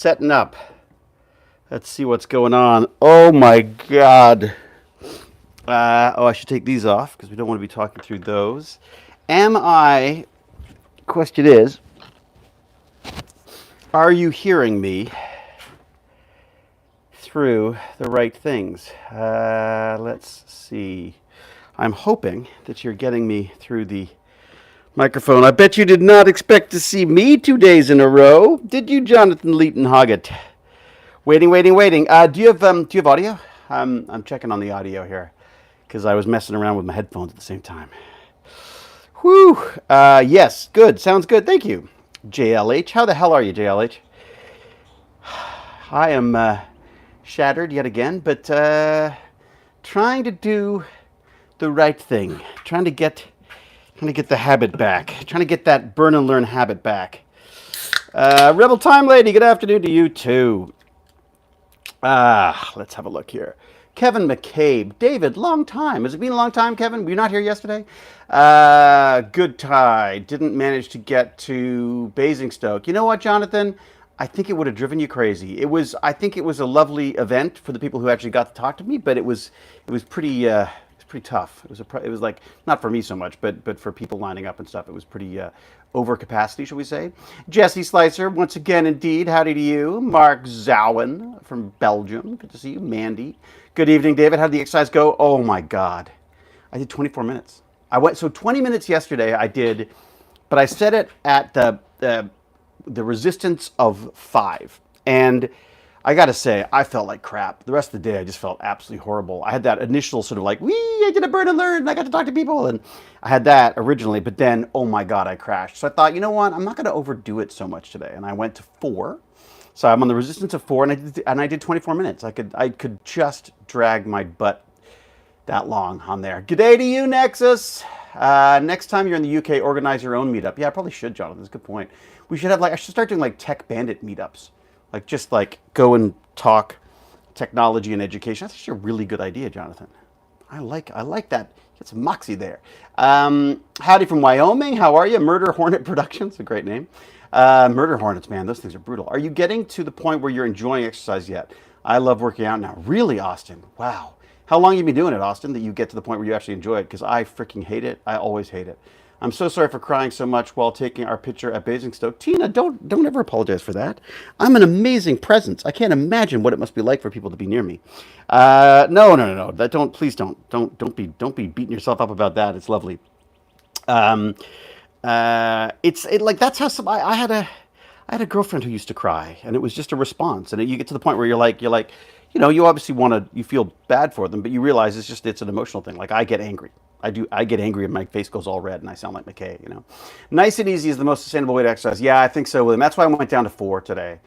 Setting up. Let's see what's going on. Oh my God. I should take these off because we don't want to be talking through those. Am I, question is, are you hearing me through the right things? Let's see. I'm hoping that you're getting me through the microphone. I bet you did not expect to see me 2 days in a row. Did you, Jonathan Leeton Hoggett? Waiting. Do you have audio? I'm checking on the audio here because I was messing around with my headphones at the same time. Whew. Yes. Good. Sounds good. Thank you. JLH. How the hell are you, JLH? I am shattered yet again, but trying to do the right thing. Trying to get the habit back. Trying to get that burn and learn habit back. Rebel Time Lady, good afternoon to you too. Let's have a look here. Kevin McCabe. David, long time. Has it been a long time, Kevin? Were you not here yesterday? Good tide. Didn't manage to get to Basingstoke. You know what, Jonathan? I think it would have driven you crazy. I think it was a lovely event for the people who actually got to talk to me, but it was pretty tough. It was like, not for me so much, but for people lining up and stuff. It was pretty over capacity, shall we say. Jesse Slicer, once again, indeed. Howdy to you. Mark Zowen from Belgium. Good to see you. Mandy. Good evening, David. How did the exercise go? Oh my God. I did 24 minutes. So 20 minutes yesterday I did, but I set it at the resistance of 5. And I got to say, I felt like crap. The rest of the day, I just felt absolutely horrible. I had that initial sort of like, wee, I did a burn and learn, and I got to talk to people. And I had that originally, but then, oh my God, I crashed. So I thought, you know what? I'm not going to overdo it so much today. And I went to 4. So I'm on the resistance of 4, and I did 24 minutes. I could just drag my butt that long on there. G'day to you, Nexus. Next time you're in the UK, organize your own meetup. Yeah, I probably should, Jonathan. That's a good point. We should have I should start doing like Tech Bandit meetups. Just go and talk technology and education. That's actually a really good idea, Jonathan. I like that. Get some moxie there. Howdy from Wyoming. How are you? Murder Hornet Productions, a great name. Murder Hornets, man, those things are brutal. Are you getting to the point where you're enjoying exercise yet? I love working out now. Really, Austin? Wow. How long have you been doing it, Austin, that you get to the point where you actually enjoy it? Because I freaking hate it. I always hate it. I'm so sorry for crying so much while taking our picture at Basingstoke. Tina, don't ever apologize for that. I'm an amazing presence. I can't imagine what it must be like for people to be near me. No. Please don't be beating yourself up about that. It's lovely. Um, that's how I had a girlfriend who used to cry, and it was just a response. And you get to the point where you're like, you obviously you feel bad for them, but you realize it's an emotional thing. Like I get angry. I get angry and my face goes all red and I sound like McKay. Nice and easy is the most sustainable way to exercise. Yeah, I think so, William. That's why I went down to 4 today.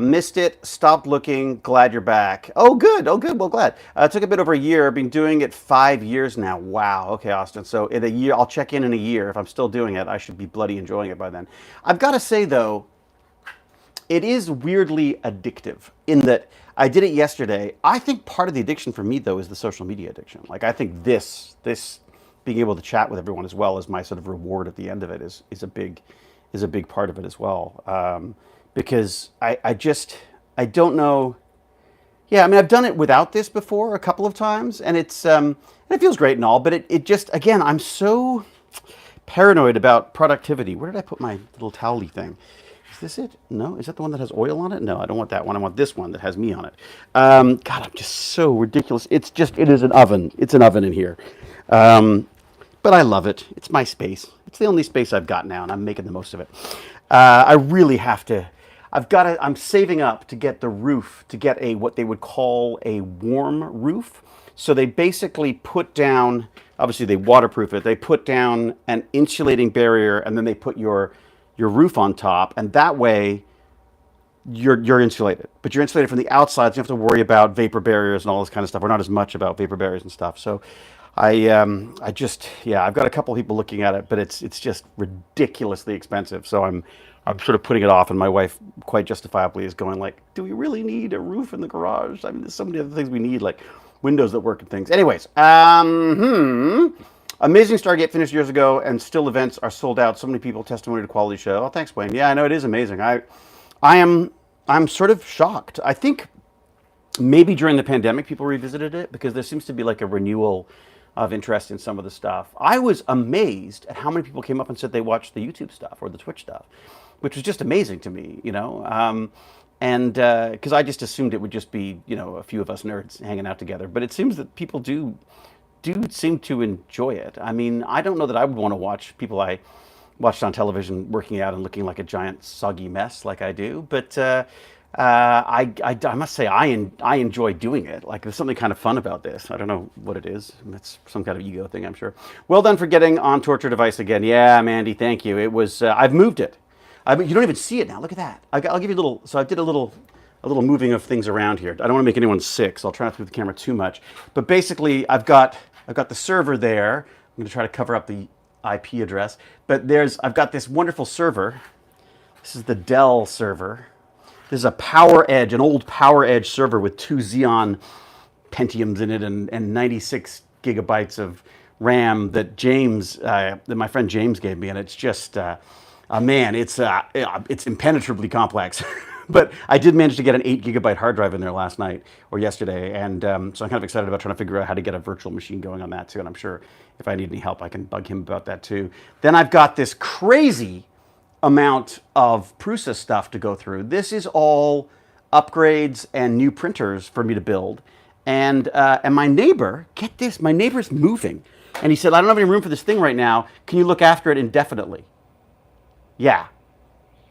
Missed it, stopped looking, glad you're back. Oh, good. Well, glad. It took a bit over a year. I've been doing it 5 years now. Wow. Okay, Austin. So in a year, I'll check in a year. If I'm still doing it, I should be bloody enjoying it by then. I've got to say, though, it is weirdly addictive in that I did it yesterday. I think part of the addiction for me, though, is the social media addiction. I think this being able to chat with everyone as well as my sort of reward at the end of it is a big part of it as well. Because I don't know. Yeah, I mean, I've done it without this before a couple of times, and it feels great and all, but it just, again, I'm so paranoid about productivity. Where did I put my little towel-y thing? Is this it? No? Is that the one that has oil on it? No, I don't want that one. I want this one that has me on it. God, I'm just so ridiculous. It is an oven. It's an oven in here. But I love it. It's my space. It's the only space I've got now, and I'm making the most of it. I really have to. I'm saving up to get the roof, to get what they would call a warm roof. So they basically put down, obviously they waterproof it. They put down an insulating barrier, and then they put your roof on top, and that way you're insulated. But you're insulated from the outside, so you don't have to worry about vapor barriers and all this kind of stuff. Or not as much about vapor barriers and stuff. So I've got a couple of people looking at it, but it's just ridiculously expensive. So I'm sort of putting it off, and my wife quite justifiably is going like, do we really need a roof in the garage? I mean, there's so many other things we need, like windows that work and things. Anyways, Amazing Stargate finished years ago, and still events are sold out. So many people, testimony to quality show. Oh, thanks, Wayne. Yeah, I know it is amazing. I am I'm sort of shocked. I think maybe during the pandemic people revisited it because there seems to be like a renewal of interest in some of the stuff. I was amazed at how many people came up and said they watched the YouTube stuff or the Twitch stuff, which was just amazing to me, you know. And because I just assumed it would just be, you know, a few of us nerds hanging out together, but it seems that people do seem to enjoy it. I mean, I don't know that I would want to watch people I watched on television working out and looking like a giant soggy mess like I do, but I must say I enjoy doing it. Like there's something kind of fun about this. I don't know what it is. It's some kind of ego thing, I'm sure. Well done for getting on torture device again. Yeah, Mandy, thank you. It was I've moved it. You don't even see it now. Look at that. I'll give you a little. So I did a little moving of things around here. I don't want to make anyone sick, so I'll try not to move the camera too much. But basically, I've got the server there. I'm going to try to cover up the IP address. But I've got this wonderful server. This is the Dell server. This is a PowerEdge, an old PowerEdge server with 2 Xeon Pentiums in it and 96 gigabytes of RAM that my friend James gave me, and it's just, man, it's impenetrably complex. But I did manage to get an 8 gigabyte hard drive in there last night or yesterday, and so I'm kind of excited about trying to figure out how to get a virtual machine going on that too. And I'm sure if I need any help, I can bug him about that too. Then I've got this crazy amount of Prusa stuff to go through. This is all upgrades and new printers for me to build. And my neighbor, get this, my neighbor's moving. And he said, I don't have any room for this thing right now. Can you look after it indefinitely? Yeah.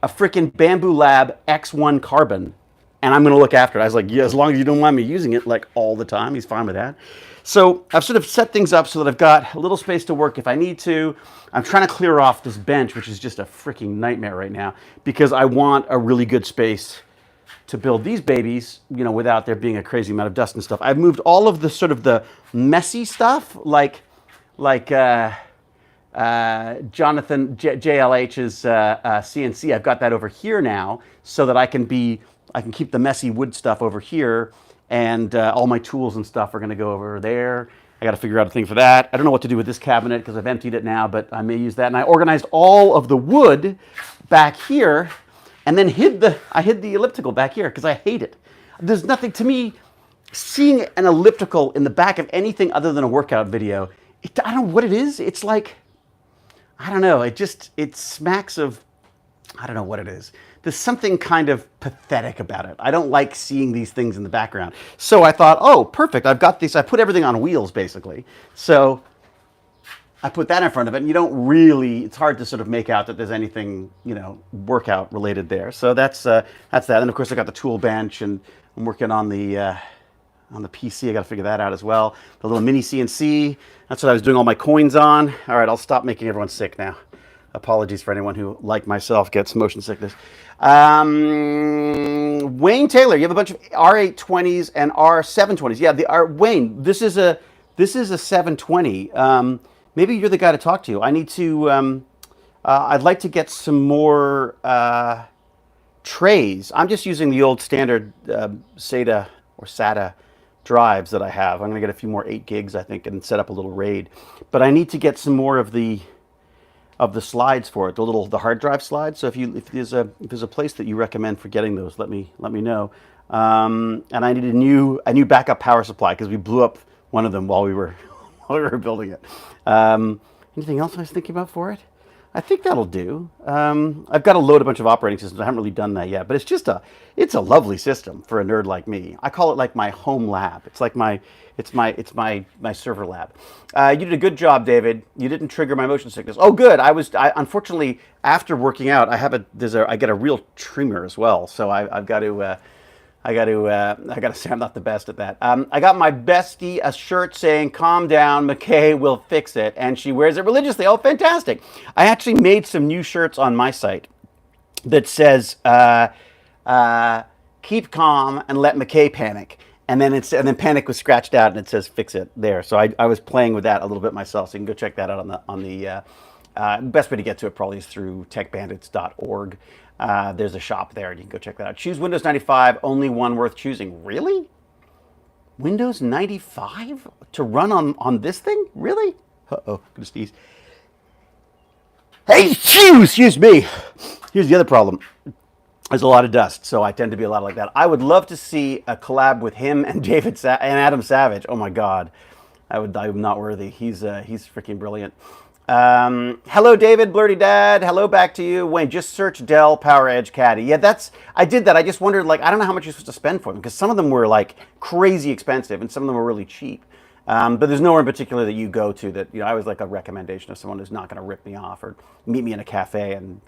A freaking Bamboo Lab X1 Carbon. And I'm going to look after it. I was like, yeah, as long as you don't mind me using it like all the time. He's fine with that. So I've sort of set things up so that I've got a little space to work if I need to. I'm trying to clear off this bench, which is just a freaking nightmare right now, because I want a really good space to build these babies, you know, without there being a crazy amount of dust and stuff. I've moved all of the sort of the messy stuff, like Jonathan JLH's CNC. I've got that over here now, so that I can keep the messy wood stuff over here, and all my tools and stuff are going to go over there. I got to figure out a thing for that. I don't know what to do with this cabinet because I've emptied it now, but I may use that. And I organized all of the wood back here, and then I hid the elliptical back here because I hate it. There's nothing to me. Seeing an elliptical in the back of anything other than a workout video, I don't know what it is. It's like, I don't know. It smacks of, I don't know what it is. There's something kind of pathetic about it. I don't like seeing these things in the background. So I thought, oh, perfect. I've got these. I put everything on wheels, basically. So I put that in front of it, and you don't really, it's hard to sort of make out that there's anything, you know, workout related there. So that's that. And of course, I got the tool bench, and I'm working on the PC. I got to figure that out as well. The little mini CNC. That's what I was doing all my coins on. All right, I'll stop making everyone sick now. Apologies for anyone who, like myself, gets motion sickness. Wayne Taylor, you have a bunch of R820s and R720s. Yeah, Wayne, this is a 720. Maybe you're the guy to talk to. I need to. I'd like to get some more trays. I'm just using the old standard SATA or SATA drives that I have. I'm going to get a few more 8 gigs, I think, and set up a little RAID. But I need to get some more of the slides for it, the hard drive slides. So if there's a place that you recommend for getting those, let me know. And I need a new backup power supply because we blew up one of them while we were building it. Anything else I was thinking about for it? I think that'll do. I've got to load a bunch of operating systems. I haven't really done that yet, but it's a lovely system for a nerd like me. I call it like my home lab. It's like my server lab. You did a good job, David. You didn't trigger my motion sickness. Oh, good. I unfortunately, after working out, I get a real trimmer as well. So I've got to. I got to say I'm not the best at that. I got my bestie a shirt saying, "Calm down, McKay will fix it," and she wears it religiously. Oh, fantastic! I actually made some new shirts on my site that says, "Keep calm and let McKay panic," and then panic was scratched out and it says, "Fix it" there. So I was playing with that a little bit myself. So you can go check that out on the best way to get to it probably is through techbandits.org. There's a shop there, and you can go check that out. Choose Windows 95, only one worth choosing. Really? Windows 95 to run on this thing? Really? Uh-oh, gonna sneeze. Hey, excuse me. Here's the other problem. There's a lot of dust, so I tend to be a lot like that. I would love to see a collab with him and and Adam Savage. Oh my God, I'm not worthy. He's freaking brilliant. Hello, David, Blurty Dad. Hello back to you. Wayne, just search Dell Power Edge Caddy. Yeah, I did that. I just wondered, like, I don't know how much you're supposed to spend for them because some of them were like crazy expensive and some of them were really cheap. But there's nowhere in particular that you go to that, I was like a recommendation of someone who's not going to rip me off or meet me in a cafe and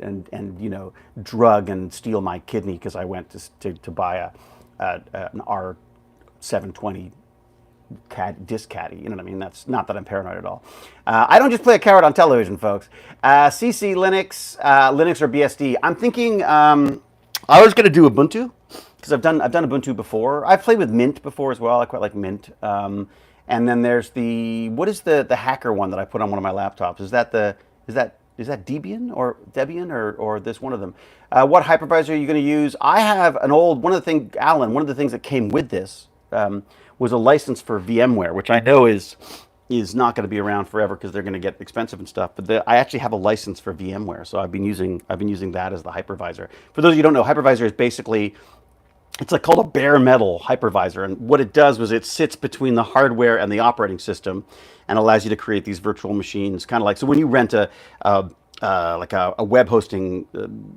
drug and steal my kidney because I went to buy an R720 disc caddy. You know what I mean? That's not that I'm paranoid at all. I don't just play a coward on television, folks. CC Linux, Linux or BSD. I'm thinking I was going to do Ubuntu because I've done Ubuntu before. I've played with Mint before as well. I quite like Mint. And then there's what is the hacker one that I put on one of my laptops? Is that Debian or this one of them? What hypervisor are you going to use? I have one of the things that came with this was a license for VMware, which I know is not going to be around forever because they're going to get expensive and stuff. But I actually have a license for VMware, so I've been using that as the hypervisor. For those of you who don't know, hypervisor is basically, it's like called a bare metal hypervisor, and what it does was it sits between the hardware and the operating system, and allows you to create these virtual machines, kind of like, so when you rent a web hosting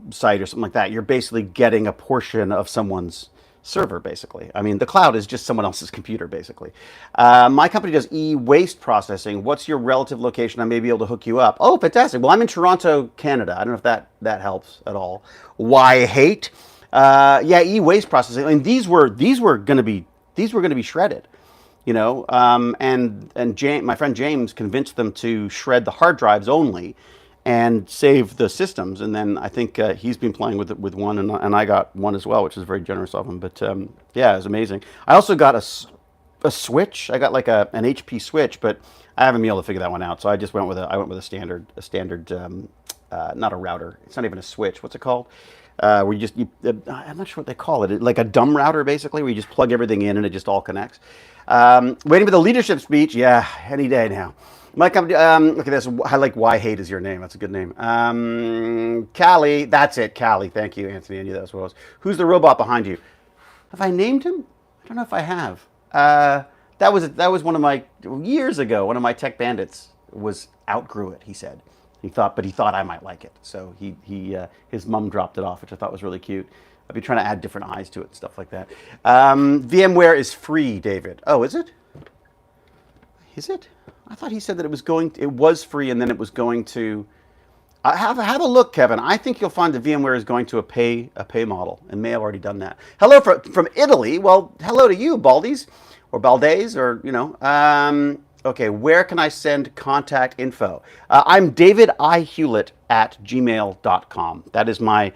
site or something like that, you're basically getting a portion of someone's server, basically. I mean, the cloud is just someone else's computer, basically. My company does e-waste processing. What's your relative location? I may be able to hook you up. Oh, fantastic. Well, I'm in Toronto, Canada. I don't know if that helps at all. Why hate? Yeah, e-waste processing. I mean, these were going to be shredded, and my friend James convinced them to shred the hard drives only, and save the systems. And then I think he's been playing with one, and I got one as well, which is very generous of him. But yeah, it was amazing. I also got a switch. I got like an HP switch, but I haven't been able to figure that one out. So I just went with a standard not a router. It's not even a switch. What's it called? Where I'm not sure what they call it. Like a dumb router, basically, where you just plug everything in and it just all connects. Waiting for the leadership speech. Yeah, any day now. My company, look at this. I like Why Hate is your name. That's a good name. Callie, that's it. Callie, thank you, Anthony. I knew that was what it was. Who's the robot behind you? Have I named him? I don't know if I have. That was one of my, years ago, one of my tech bandits outgrew it, he said. He thought I might like it. So his mom dropped it off, which I thought was really cute. I've been trying to add different eyes to it and stuff like that. VMware is free, David. Oh, is it? Is it? I thought he said that it was free and then it was going to, have a look, Kevin. I think you'll find that VMware is going to a pay model and may have already done that. Hello from Italy. Well, hello to you, Baldies or Baldes or, okay, where can I send contact info? I'm David I. Hewlett at gmail.com. That is my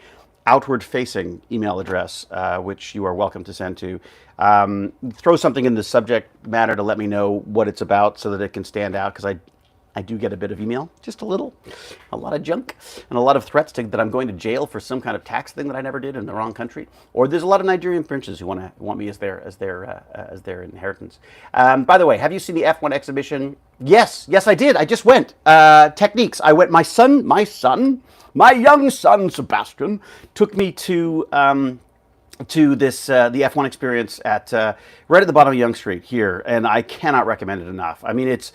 outward-facing email address, which you are welcome to send to. Throw something in the subject matter to let me know what it's about so that it can stand out, because I do get a bit of email, just a lot of junk, and a lot of threats that I'm going to jail for some kind of tax thing that I never did in the wrong country. Or there's a lot of Nigerian princes who want me as their inheritance. By the way, have you seen the F1 exhibition? Yes, I did. I just went. Techniques. I went. My young son Sebastian took me to this the F1 experience at right at the bottom of Yonge Street here, and I cannot recommend it enough. I mean, it's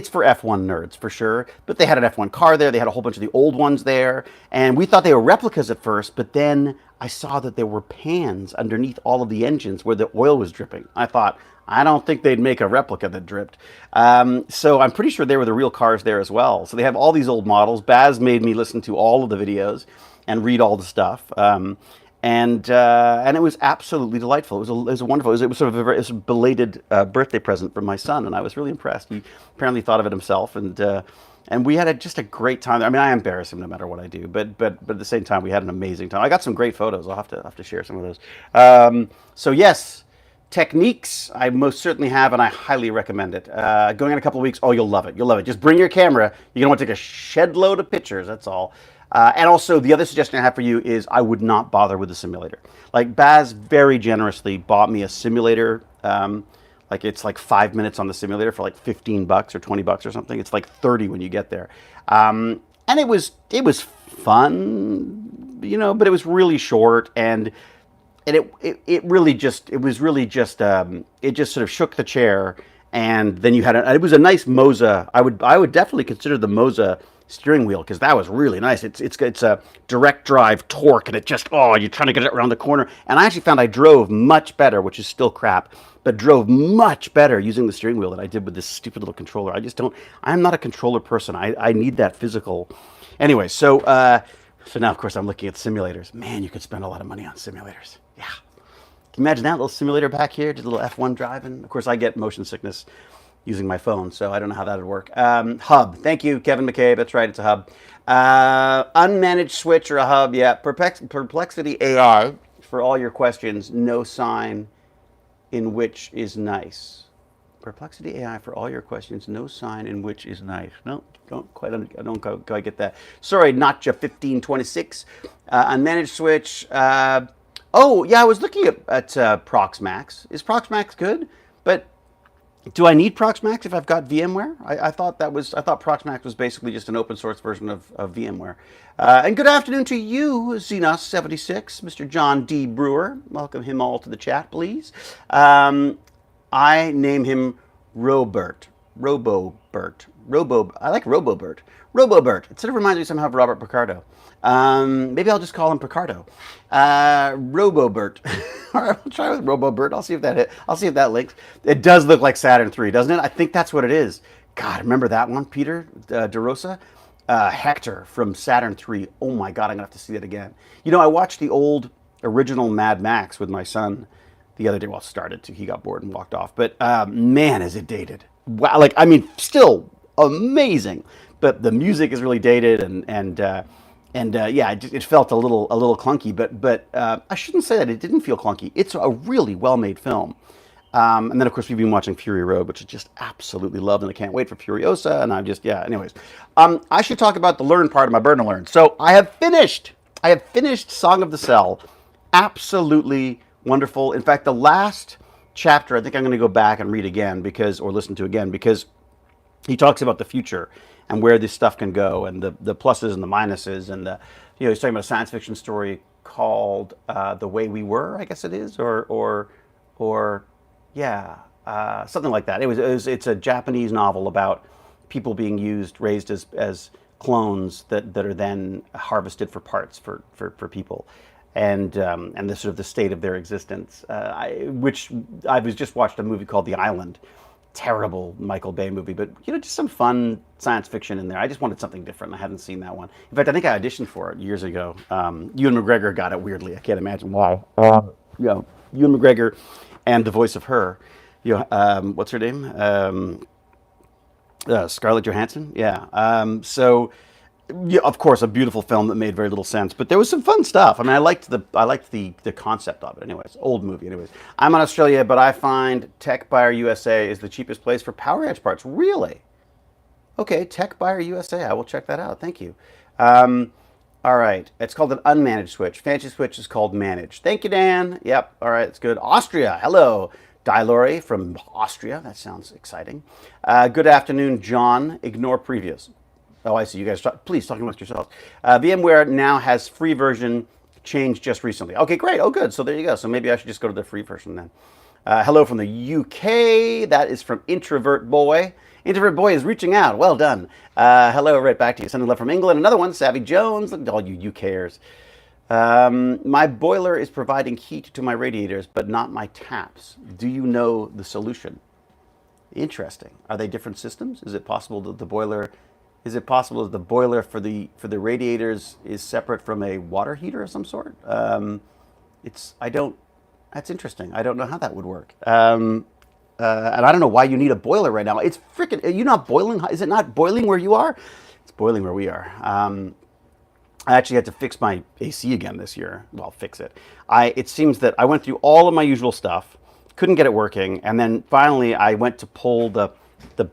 for F1 nerds for sure, but they had an F1 car there. They had a whole bunch of the old ones there, and we thought they were replicas at first, but then I saw that there were pans underneath all of the engines where the oil was dripping. I thought, I don't think they'd make a replica that dripped. So I'm pretty sure they were the real cars there as well. So they have all these old models. Baz made me listen to all of the videos and read all the stuff. And it was absolutely delightful. It was wonderful. It was sort of a belated birthday present from my son, and I was really impressed. He apparently thought of it himself, and we had just a great time. I mean, I embarrass him no matter what I do, but at the same time, we had an amazing time. I got some great photos. I'll have to share some of those. So yes, techniques I most certainly have, and I highly recommend it. Going in a couple of weeks, oh, you'll love it. You'll love it. Just bring your camera. You're gonna want to take a shed load of pictures. That's all. And also, the other suggestion I have for you is I would not bother with the simulator. Like, Baz very generously bought me a simulator. It's like 5 minutes on the simulator for like $15 or $20 or something. It's like 30 when you get there. And it was fun, but it was really short, and it really just it just sort of shook the chair, and then you had it was a nice Moza. I would definitely consider the Moza steering wheel because that was really nice. It's a direct drive torque, and it just you're trying to get it around the corner. And I actually found I drove much better, which is still crap, but drove much better using the steering wheel than I did with this stupid little controller. I just don't. I'm not a controller person. I need that physical. Anyway, so now, of course, I'm looking at simulators. Man, you could spend a lot of money on simulators. Yeah. Can you imagine that little simulator back here, just a little F1 driving? Of course, I get motion sickness using my phone, so I don't know how that would work. Hub. Thank you, Kevin McCabe. That's right, it's a hub. Unmanaged switch or a hub. Yeah. Perplexity AI for all your questions. No sign in which is nice. Perplexity AI for all your questions. No sign in which is nice. No, I don't quite get that. Sorry, Notcha 1526. Unmanaged switch. Oh yeah, I was looking at Proxmax. Is Proxmax good? But do I need Proxmax if I've got VMware? I thought Proxmax was basically just an open source version of VMware. And good afternoon to you, Xenos76, Mr. John D. Brewer. Welcome him all to the chat, please. I name him Robert. Robobert. I like Robobert. Robobert. It sort of reminds me somehow of Robert Picardo. Maybe I'll just call him Picardo. Robobert. All right, we'll try with Robobert. I'll see if that links. It does look like Saturn III, doesn't it? I think that's what it is. God, remember that one, Peter DeRosa? Hector from Saturn III. Oh my God, I'm gonna have to see that again. I watched the old original Mad Max with my son the other day. Well, started to. He got bored and walked off. But man, is it dated. Wow, still amazing. But the music is really dated, and yeah, it felt a little clunky. But I shouldn't say that it didn't feel clunky. It's a really well-made film. And then, of course, we've been watching Fury Road, which I just absolutely loved, and I can't wait for Furiosa. And anyways. I should talk about the learn part of my Burn&Learn. So I have finished Song of the Cell. Absolutely wonderful. In fact, the last chapter, I think I'm going to go back and read again or listen to again, because he talks about the future and where this stuff can go, and the pluses and the minuses, and he's talking about a science fiction story called The Way We Were, I guess it is, or something like that. It's a Japanese novel about people being raised as clones that are then harvested for parts for people, and the sort of the state of their existence. Which I was just watched a movie called The Island. Terrible Michael Bay movie, but just some fun science fiction in there. I just wanted something different. I hadn't seen that one. In fact, I think I auditioned for it years ago. Ewan McGregor got it weirdly. I can't imagine why. Ewan McGregor and the voice of her. What's her name? Scarlett Johansson. Yeah. Yeah, of course, a beautiful film that made very little sense, but there was some fun stuff. I mean, I liked the concept of it. Anyways, old movie. Anyways, I'm in Australia, but I find Tech Buyer USA is the cheapest place for Power Edge parts. Really? Okay, Tech Buyer USA. I will check that out. Thank you. All right. It's called an unmanaged switch. Fancy switch is called managed. Thank you, Dan. Yep. All right. It's good. Austria. Hello. Dilore from Austria. That sounds exciting. Good afternoon, John. Ignore previous. Oh, I see. You guys, please talk amongst yourselves. VMware now has free version changed just recently. Okay, great. Oh, good. So there you go. So maybe I should just go to the free version then. Hello from the UK. That is from Introvert Boy. Introvert Boy is reaching out. Well done. Hello, right back to you. Sending love from England. Another one, Savvy Jones. Look at all you UKers. My boiler is providing heat to my radiators, but not my taps. Do you know the solution? Interesting. Are they different systems? Is it possible that the boiler for the radiators is separate from a water heater of some sort? That's interesting. I don't know how that would work. And I don't know why you need a boiler right now. It's freaking, are you not boiling? Is it not boiling where you are? It's boiling where we are. I actually had to fix my AC again this year. Well, fix it. It seems that I went through all of my usual stuff, couldn't get it working, and then finally I went to pull the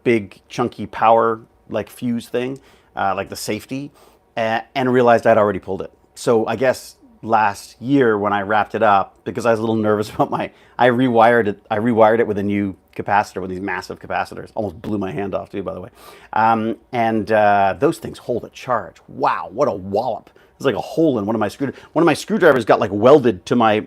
big chunky power fuse thing, like the safety, and realized I'd already pulled it. So I guess last year when I wrapped it up, because I was a little nervous about I rewired it with a new capacitor, with these massive capacitors. Almost blew my hand off too, by the way. And those things hold a charge. Wow, what a wallop. There's like a hole in one of my screwdrivers got like welded to my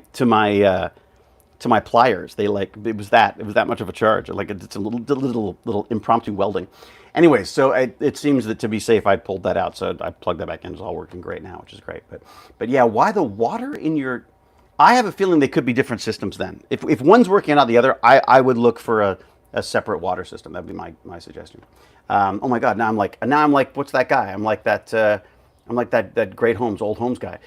pliers. They like it was that much of a charge. Like it's a little impromptu welding. Anyway, so it seems that to be safe, I pulled that out, so I plugged that back in. It's all working great now, which is great. But yeah, why the water in your? I have a feeling they could be different systems. Then, if one's working out the other, I would look for a separate water system. That'd be my suggestion. Oh my God, now I'm like, what's that guy? I'm like that Great Homes, Old Homes guy.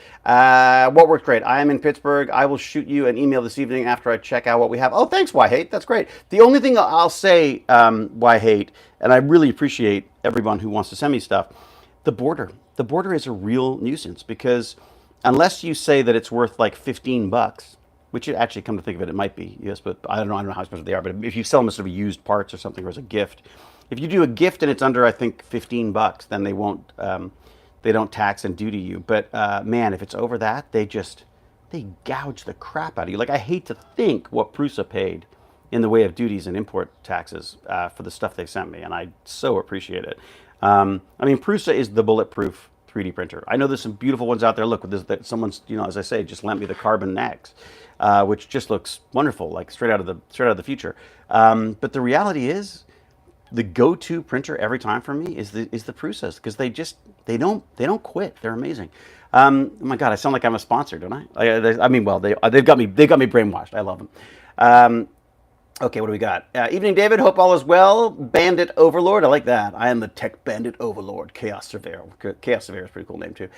What worked great? I am in Pittsburgh. I will shoot you an email this evening after I check out what we have. Oh, thanks, Why Hate. That's great. The only thing I'll say, Why Hate, and I really appreciate everyone who wants to send me stuff, the border. The border is a real nuisance because unless you say that it's worth like $15, which it actually, come to think of it, it might be, yes, but I don't know how expensive they are. But if you sell them as sort of used parts or something or as a gift, if you do a gift and it's under, I think, $15, then they won't. They don't tax and duty you. But man, if it's over that, they gouge the crap out of you. Like I hate to think what Prusa paid in the way of duties and import taxes for the stuff they sent me, and I so appreciate it. I mean, Prusa is the bulletproof 3D printer. I know there's some beautiful ones out there. Look, that someone's, as I say, just lent me the Carbon X, which just looks wonderful, like straight out of the future. But the reality is, the go-to printer every time for me is the Prusas because they don't quit. They're amazing. Oh my God, I sound like I'm a sponsor, don't I? I mean, well, they've got me brainwashed. I love them. Okay, what do we got? Evening, David. Hope all is well. Bandit Overlord. I like that. I am the Tech Bandit Overlord. Chaos Surveyor. Chaos Surveyor is a pretty cool name too.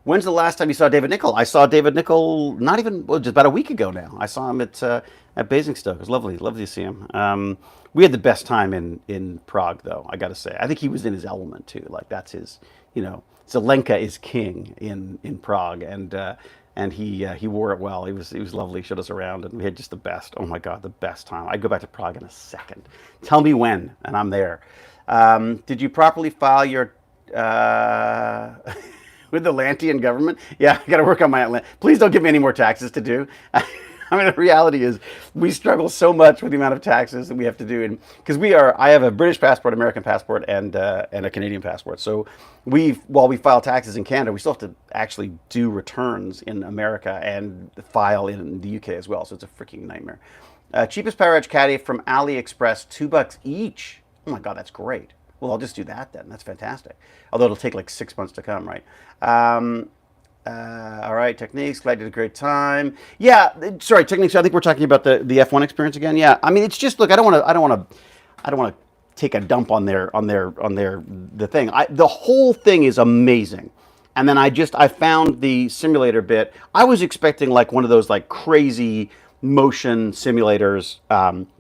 When's the last time you saw David Nickel? I saw David Nickel just about a week ago now. I saw him at Basingstoke. It was lovely to see him. We had the best time in Prague, though, I got to say. I think he was in his element, too. Like, that's his, Zelenka is king in Prague, and he wore it well. He was lovely, showed us around, and we had just the best. Oh, my God, the best time. I'd go back to Prague in a second. Tell me when, and I'm there. Did you properly file your... with the Atlantean government? Yeah, I got to work on my... Please don't give me any more taxes to do. I mean, the reality is we struggle so much with the amount of taxes that we have to do, and because I have a British passport, American passport, and a Canadian passport. So while we file taxes in Canada, we still have to actually do returns in America and file in the UK as well. So it's a freaking nightmare. Cheapest Power Edge Caddy from AliExpress, $2 each. Oh my God, that's great. Well, I'll just do that then. That's fantastic. Although it'll take like 6 months to come, right? All right, techniques. Glad you had a great time. Yeah, sorry, techniques. I think we're talking about the F1 experience again. Yeah, I mean, it's just look. I don't want to take a dump on the thing. The whole thing is amazing, and then I found the simulator bit. I was expecting like one of those like crazy motion simulators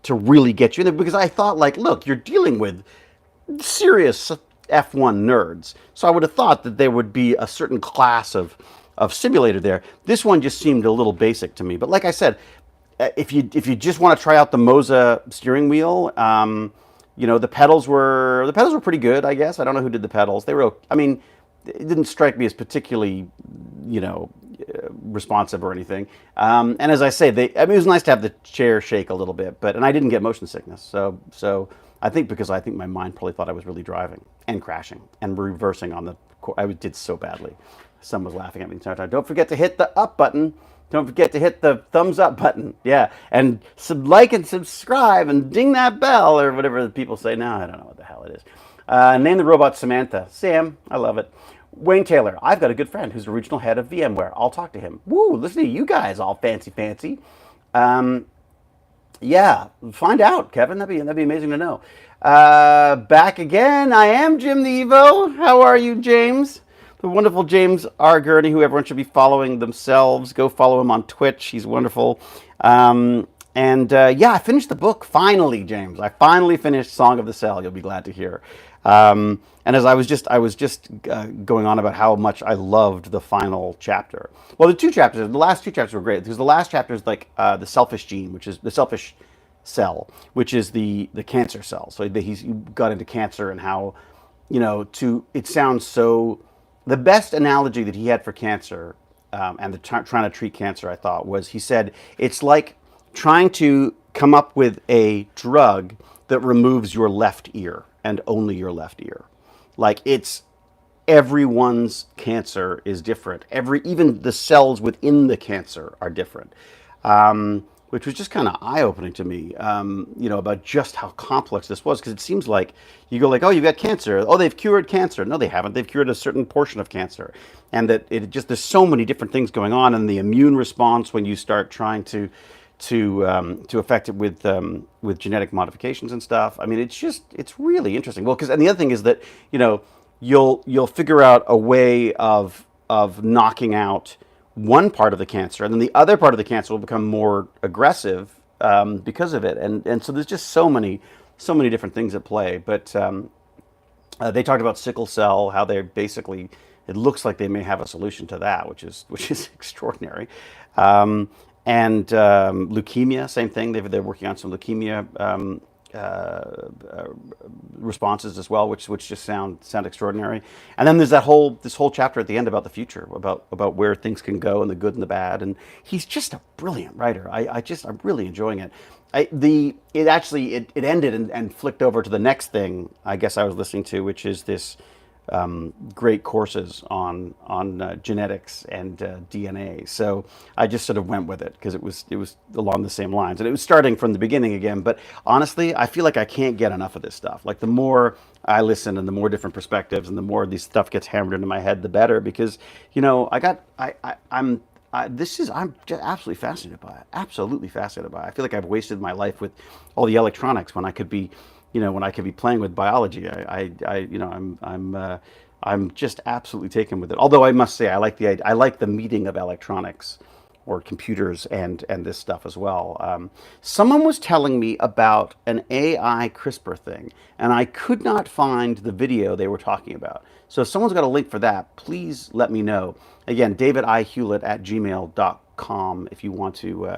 to really get you in there because I thought like, look, you're dealing with serious F1 nerds. So I would have thought that there would be a certain class of simulator there. This one just seemed a little basic to me. But like I said, if you just want to try out the Moza steering wheel, the pedals were pretty good, I guess. I don't know who did the pedals. They were, I mean, it didn't strike me as particularly, responsive or anything. And as I say, it was nice to have the chair shake a little bit, and I didn't get motion sickness. So I think because I think my mind probably thought I was really driving and crashing and reversing on the. I did so badly. Someone was laughing at me the entire time. Don't forget to hit the up button. Don't forget to hit the thumbs up button. Yeah, and like and subscribe and ding that bell or whatever the people say. Now I don't know what the hell it is. Name the robot Samantha. Sam, I love it. Wayne Taylor. I've got a good friend who's the regional head of VMware. I'll talk to him. Woo! Listen to you guys, all fancy. Yeah, find out, Kevin. That'd be amazing to know. Back again. I am Jim the Evo. How are you, James? The wonderful James R. Gurney, who everyone should be following themselves. Go follow him on Twitch. He's wonderful. I finished the book finally, James. I finally finished Song of the Cell. You'll be glad to hear. And as I was just going on about how much I loved the final chapter. Well, the last two chapters were great because the last chapter is like the selfish gene, which is the selfish cell, which is the cancer cell. So he's got into cancer and how, it sounds so. The best analogy that he had for cancer and trying to treat cancer, I thought, was he said it's like trying to come up with a drug that removes your left ear and only your left ear. Like it's everyone's cancer is different. Even the cells within the cancer are different, which was just kind of eye opening to me. About just how complex this was, because it seems like you go like, oh, you've got cancer. Oh, they've cured cancer. No, they haven't. They've cured a certain portion of cancer, and that it just there's so many different things going on, and the immune response when you start trying to affect it with genetic modifications and stuff. I mean, it's really interesting. Well, and the other thing is that you'll figure out a way of knocking out one part of the cancer, and then the other part of the cancer will become more aggressive because of it. And so there's just so many different things at play. But they talked about sickle cell, how they're basically, it looks like they may have a solution to that, which is extraordinary. And leukemia, same thing. They're working on some leukemia responses as well, which just sound extraordinary. And then there's this whole chapter at the end about the future, about where things can go and the good and the bad. And he's just a brilliant writer. I'm really enjoying it. It ended and flicked over to the next thing I guess I was listening to, which is this great courses on genetics and DNA. So I just sort of went with it because it was along the same lines, and it was starting from the beginning again. But honestly, I feel like I can't get enough of this stuff. Like the more I listen, and the more different perspectives, and the more these stuff gets hammered into my head, the better. Because I'm just absolutely fascinated by it. Absolutely fascinated by it. I feel like I've wasted my life with all the electronics when I could be playing with biology. I'm just absolutely taken with it. Although I must say, I like the meeting of electronics or computers and this stuff as well. Someone was telling me about an AI CRISPR thing, and I could not find the video they were talking about. So if someone's got a link for that, please let me know. Again, davidihewlett@gmail.com if you want to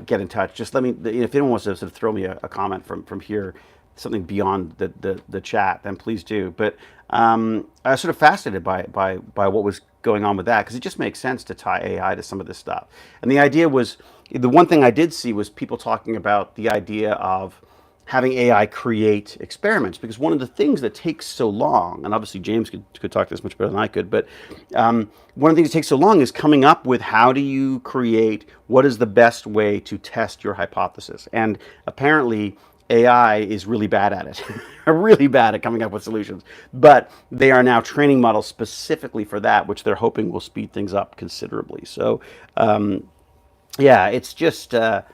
get in touch. Just let me, if anyone wants to sort of throw me a comment from here, something beyond the chat, then please do. But I was sort of fascinated by what was going on with that, because it just makes sense to tie AI to some of this stuff. And the idea was, the one thing I did see was people talking about the idea of having AI create experiments, because one of the things that takes so long, and obviously James could talk this much better than I could, but one of the things that takes so long is coming up with how do you create, what is the best way to test your hypothesis. And apparently AI is really bad at it, really bad at coming up with solutions. But they are now training models specifically for that, which they're hoping will speed things up considerably. So, yeah, it's just, the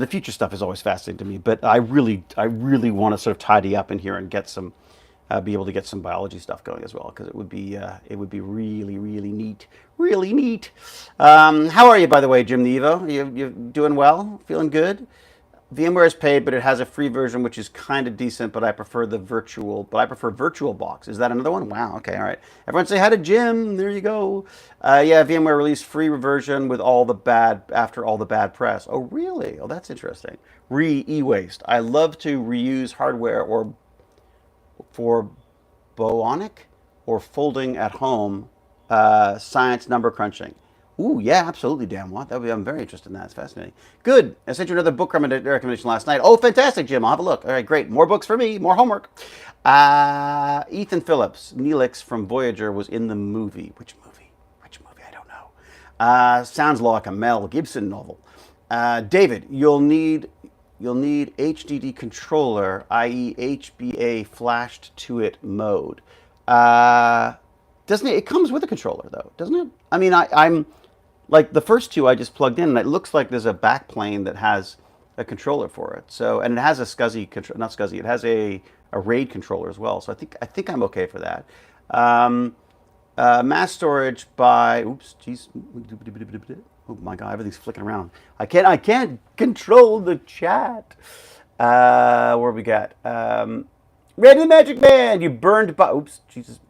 future stuff is always fascinating to me. But I really want to sort of tidy up in here and get some, be able to get some biology stuff going as well, because it would be really, really neat, really neat. How are you, by the way, Jim Nevo? You doing well? Feeling good? VMware is paid, but it has a free version, which is kind of decent, but I prefer VirtualBox. Is that another one? Wow, okay, all right. Everyone say hi to Jim. There you go. Yeah, VMware released free version with after all the bad press. Oh, really? Oh, that's interesting. E-waste. I love to reuse hardware or for Boonic or folding at home, science number crunching. Ooh, yeah, absolutely, Dan Watt. I'm very interested in that. It's fascinating. Good. I sent you another book recommendation last night. Oh, fantastic, Jim. I'll have a look. All right, great. More books for me. More homework. Ethan Phillips, Neelix from Voyager, was in the movie. Which movie? I don't know. Sounds like a Mel Gibson novel. David, you'll need HDD controller, i.e. HBA flashed to it mode. Doesn't it? It comes with a controller, though, doesn't it? I mean, I'm like the first two I just plugged in, and it looks like there's a backplane that has a controller for it. So, and it has a SCSI control, not SCSI. It has a RAID controller as well. So I think I'm okay for that. Mass storage by. Oops, geez. Oh my God, everything's flicking around. I can't control the chat. Where we got? Randy the Magic Man, you burned. Oops, Jesus.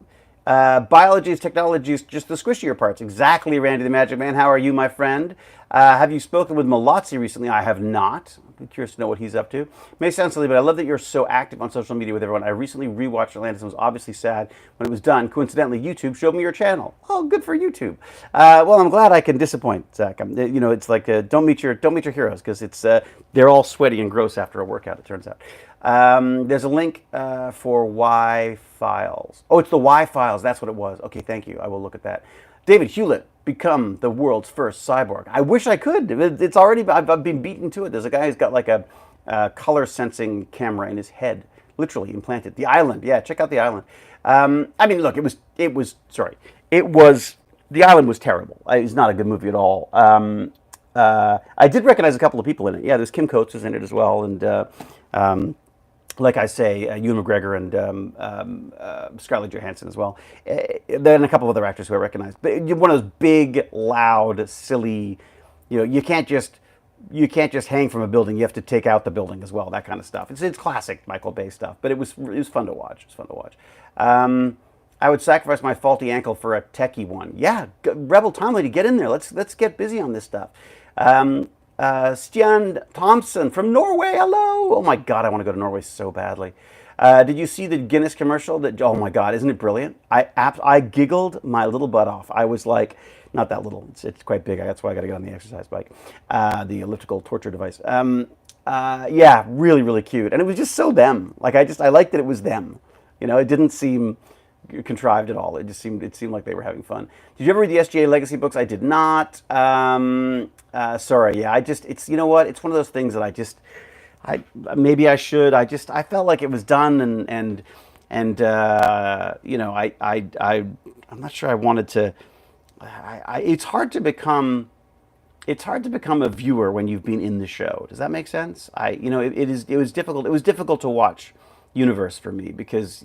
Biology is technology, is just the squishier parts. Exactly, Randy the Magic Man. How are you, my friend? Have you spoken with Malazzi recently? I have not. I'm curious to know what he's up to. May sound silly, but I love that you're so active on social media with everyone. I recently rewatched Atlantis and was obviously sad when it was done. Coincidentally, YouTube showed me your channel. Oh, good for YouTube. Well, I'm glad I can disappoint, Zach. It's like don't meet your heroes, because they're all sweaty and gross after a workout, it turns out. There's a link for Y Files. Oh, it's the Y Files. That's what it was. Okay, thank you. I will look at that. David Hewlett, become the world's first cyborg. I wish I could. It's already. I've been beaten to it. There's a guy who's got like a color sensing camera in his head, literally implanted. The Island. Yeah, check out The Island. I mean, look, it was. Sorry, it was. The Island was terrible. It's not a good movie at all. I did recognize a couple of people in it. Yeah, there's Kim Coates was in it as well, and like I say, Ewan McGregor and Scarlett Johansson as well. Then a couple of other actors who I recognize. But one of those big, loud, silly. You can't just hang from a building. You have to take out the building as well. That kind of stuff. It's classic Michael Bay stuff. But it was fun to watch. It was fun to watch. I would sacrifice my faulty ankle for a techie one. Yeah, Rebel Time Lady, get in there. Let's get busy on this stuff. Stian Thompson from Norway. Hello. Oh my God, I want to go to Norway so badly. Did you see the Guinness commercial? Oh my God, isn't it brilliant? I giggled my little butt off. I was like, not that little. It's quite big. That's why I got to get on the exercise bike, the elliptical torture device. Yeah, really, really cute, and it was just so them. Like I liked that it was them. It didn't seem contrived at all. It seemed like they were having fun. Did you ever read the SGA Legacy books? I did not. Sorry. Yeah, it's you know what? It's one of those things that maybe I should. I felt like it was done, and I'm not sure I wanted to. It's hard to become. It's hard to become a viewer when you've been in the show. Does that make sense? It was difficult. It was difficult to watch Universe for me because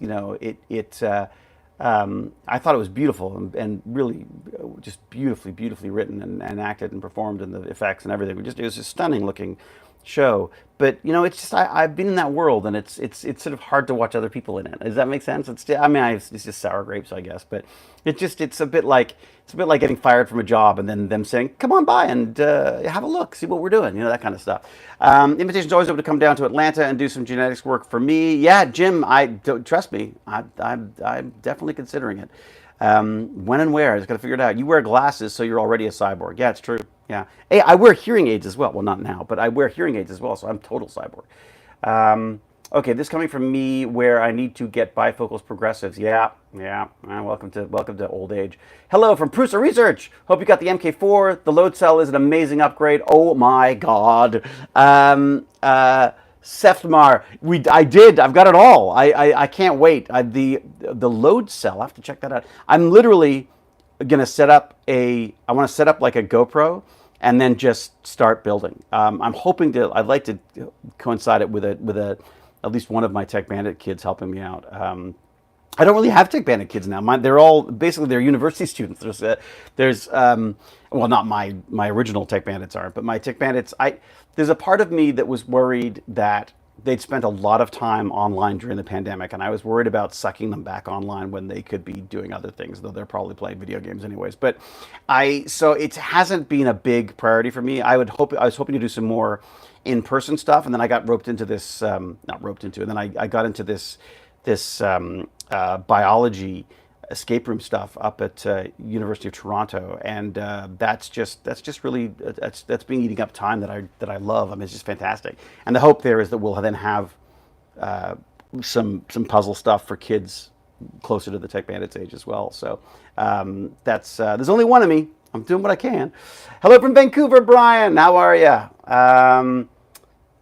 I thought it was beautiful and really just beautifully written and acted and performed, and the effects and everything. It was a stunning looking show. But it's just I've been in that world, and it's sort of hard to watch other people in it. Does that make sense? It's just sour grapes, I guess. But it's a bit like getting fired from a job and then them saying, "Come on by and have a look, see what we're doing," that kind of stuff. Invitation's always open to come down to Atlanta and do some genetics work for me. Yeah, Jim, trust me, I'm definitely considering it. When and where? I just got to figure it out. You wear glasses, so you're already a cyborg. Yeah, it's true. Yeah. Hey, I wear hearing aids as well. Well, not now, but I wear hearing aids as well, so I'm total cyborg. Okay, this coming from me where I need to get bifocals progressives. Yeah. Welcome to old age. Hello from Prusa Research. Hope you got the MK4. The load cell is an amazing upgrade. Oh my God. Seftmar, I did. I've got it all. I can't wait. The load cell. I have to check that out. I'm literally gonna set up I want to set up like a GoPro and then just start building. I'm hoping I'd like to coincide it with at least one of my Tech Bandit kids helping me out. I don't really have Tech Bandit kids now. They're all basically they're university students. There's well, not my original Tech Bandits aren't, but my Tech Bandits. There's a part of me that was worried that they'd spent a lot of time online during the pandemic, and I was worried about sucking them back online when they could be doing other things, though they're probably playing video games anyways. But so it hasn't been a big priority for me. I was hoping to do some more in-person stuff, and then I got roped into this, not roped into, and then I got into this biology escape room stuff up at University of Toronto, and that's been eating up time that I love. I mean, it's just fantastic. And the hope there is that we'll then have some puzzle stuff for kids closer to the Tech Bandits age as well. So there's only one of me. I'm doing what I can. Hello from Vancouver, Brian. How are you?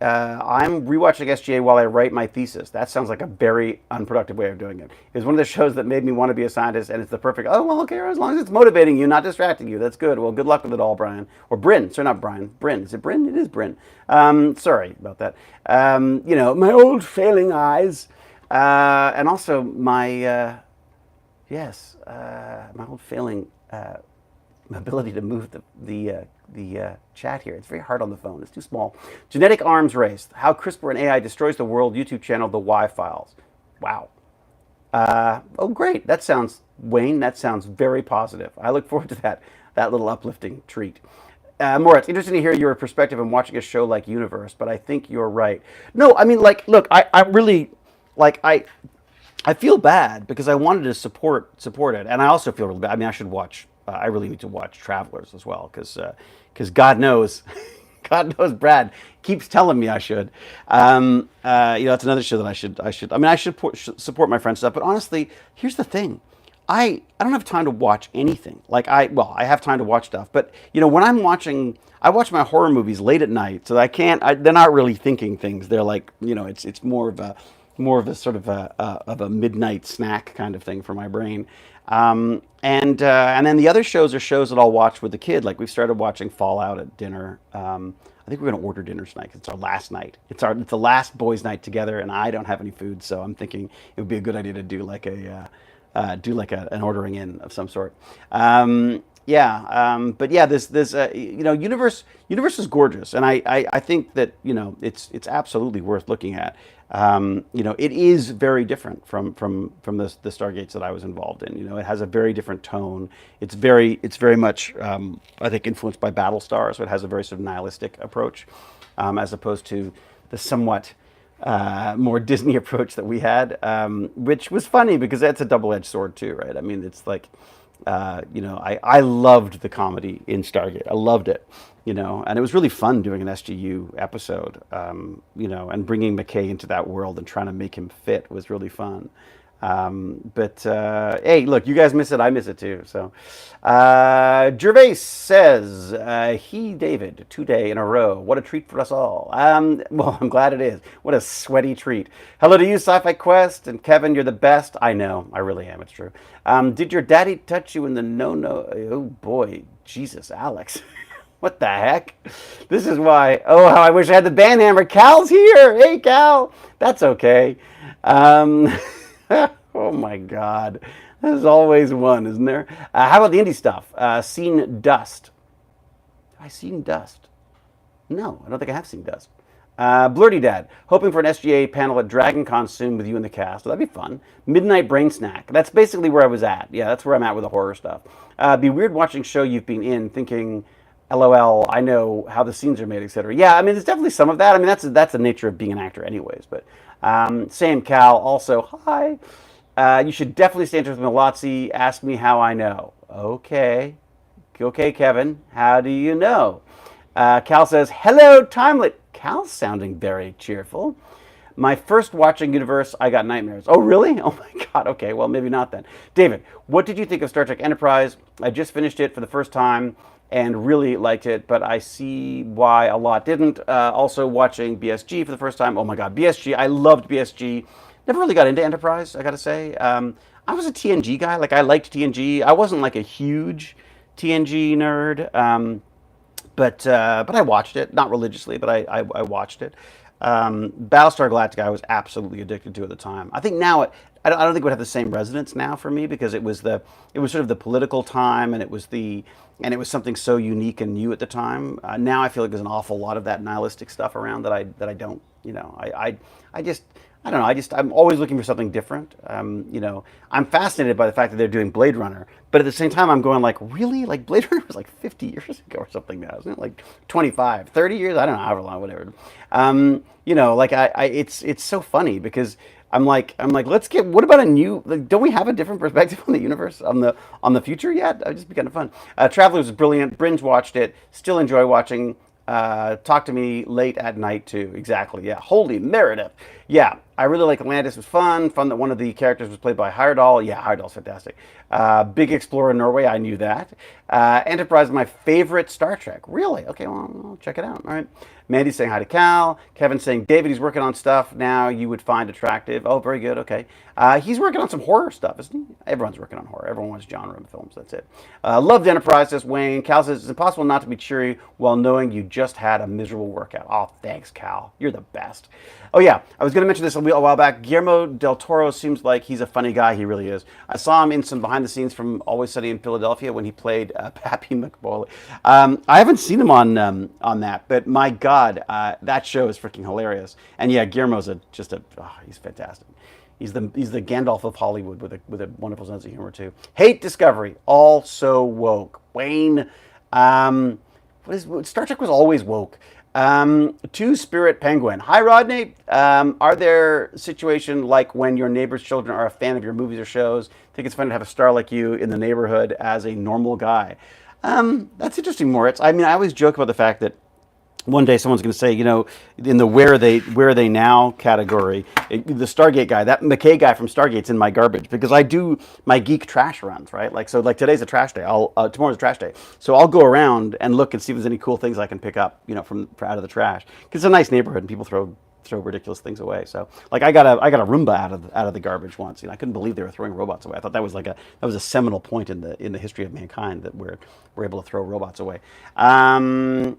I'm rewatching SGA while I write my thesis. That sounds like a very unproductive way of doing it. It was one of the shows that made me want to be a scientist, and it's the perfect, oh, well, okay, as long as it's motivating you, not distracting you. That's good. Well, good luck with it all, Brian. Or Bryn. Sorry, not Brian. Bryn. Is it Bryn? It is Bryn. Sorry about that. My old failing eyes. And also my old failing ability to move the chat here. It's very hard on the phone. It's too small. Genetic arms race. How CRISPR and AI destroys the world. YouTube channel, The Y Files. Wow. Oh, great. That sounds, Wayne, that sounds very positive. I look forward to that little uplifting treat. Moritz, interesting to hear your perspective on watching a show like Universe, but I think you're right. No, I mean, like, look, I really, like, I feel bad because I wanted to support it, and I also feel really bad. I mean, I really need to watch Travelers as well because God knows, Brad, keeps telling me I should. It's another show that I mean, should support my friends' stuff. But honestly, here's the thing. I don't have time to watch anything. I have time to watch stuff, but when I'm watching, I watch my horror movies late at night, so I can't. They're not really thinking things. They're like, it's more of a sort of a midnight snack kind of thing for my brain. And then the other shows are shows that I'll watch with the kid. Like we've started watching Fallout at dinner. I think we're going to order dinner tonight. It's our last night. It's the last boys' night together, and I don't have any food, so I'm thinking it would be a good idea to do like an ordering in of some sort. But yeah, this universe is gorgeous, and I think that it's absolutely worth looking at. It is very different from the Stargates that I was involved in. It has a very different tone. It's very much I think influenced by Battlestar, so it has a very sort of nihilistic approach, as opposed to the somewhat more Disney approach that we had, which was funny because that's a double-edged sword too, right? I mean, it's like, I loved the comedy in Stargate. I loved it, and it was really fun doing an SGU episode, and bringing McKay into that world and trying to make him fit was really fun. But hey, look, you guys miss it. I miss it too. So, Gervais says, David, 2 day in a row. What a treat for us all. Well, I'm glad it is. What a sweaty treat. Hello to you, Sci-Fi Quest, and Kevin, you're the best. I know, I really am. It's true. Did your daddy touch you in the no? Oh boy, Jesus, Alex. What the heck? This is why. Oh, how I wish I had the band hammer. Cal's here. Hey, Cal. That's okay. Oh my God. There's always one, isn't there? How about the indie stuff? Seen Dust. Have I seen Dust? No, I don't think I have seen Dust. Blurty Dad, hoping for an SGA panel at Dragon Con soon with you in the cast. That'd be fun. Midnight Brain Snack. That's basically where I was at. Yeah, that's where I'm at with the horror stuff. Be weird watching show you've been in, thinking, LOL, I know how the scenes are made, etc. Yeah, I mean, there's definitely some of that. I mean, that's the nature of being an actor anyways. But same Cal, also, hi. You should definitely stay in touch with Malazzi. Ask me how I know. Okay. Okay, Kevin. How do you know? Cal says, hello, Timelet. Cal's sounding very cheerful. My first watching universe, I got nightmares. Oh, really? Oh, my God. Okay, well, maybe not then. David, what did you think of Star Trek Enterprise? I just finished it for the first time and really liked it, but I see why a lot didn't. Also watching BSG for the first time. Oh, my God. BSG. I loved BSG. Never really got into Enterprise, I got to say. I was a TNG guy. Like, I liked TNG. I wasn't like a huge TNG nerd. But I watched it, not religiously, but I watched it. Battlestar Galactica, I was absolutely addicted to at the time. I think now I don't think it would have the same resonance now for me because it was sort of the political time and it was something so unique and new at the time. Now I feel like there's an awful lot of that nihilistic stuff around that I don't, I don't know. I'm always looking for something different. I'm fascinated by the fact that they're doing Blade Runner, but at the same time, I'm going like, really? Like Blade Runner was like 50 years ago or something now, isn't it? Like 25, 30 years? I don't know, however long, whatever. It's so funny because I'm like, what about a new? Like, don't we have a different perspective on the universe, on the future yet? It'd just be kind of fun. Travelers was brilliant. Bringe watched it. Still enjoy watching. Talk to me late at night too. Exactly. Yeah. Holy Meredith. Yeah. I really like Atlantis. It was fun. Fun that one of the characters was played by Heyerdahl. Yeah, Heyerdahl's fantastic. Big Explorer in Norway. I knew that. Enterprise is my favorite Star Trek. Really? Okay, well, I'll check it out. All right. Mandy's saying hi to Cal. Kevin saying, David, he's working on stuff now you would find attractive. Oh, very good. Okay. He's working on some horror stuff, isn't he? Everyone's working on horror. Everyone wants genre in films. That's it. Loved Enterprise, says Wayne. Cal says, it's impossible not to be cheery while knowing you just had a miserable workout. Oh, thanks, Cal. You're the best. Oh, yeah. I was going to mention this a while back. Guillermo del Toro seems like he's a funny guy. He really is. I saw him in some behind the scenes from Always Sunny in Philadelphia when he played Pappy McBoyle. I haven't seen him on that, but my God, that show is freaking hilarious. And yeah, Guillermo's he's fantastic. He's the Gandalf of Hollywood with a wonderful sense of humor too. Hate Discovery, also woke. Wayne, Star Trek was always woke. Two Spirit Penguin. Hi, Rodney. Are there situations like when your neighbor's children are a fan of your movies or shows? Think it's fun to have a star like you in the neighborhood as a normal guy. That's interesting, Moritz. I mean, I always joke about the fact that one day someone's going to say, in the where are they now category, the Stargate guy, that McKay guy from Stargate's in my garbage because I do my geek trash runs, right? Like so, like today's a trash day. Tomorrow's a trash day, so I'll go around and look and see if there's any cool things I can pick up, from out of the trash because it's a nice neighborhood and people throw ridiculous things away. So like I got a Roomba out of the garbage once. I couldn't believe they were throwing robots away. I thought that was a seminal point in the history of mankind that we're able to throw robots away. Kevin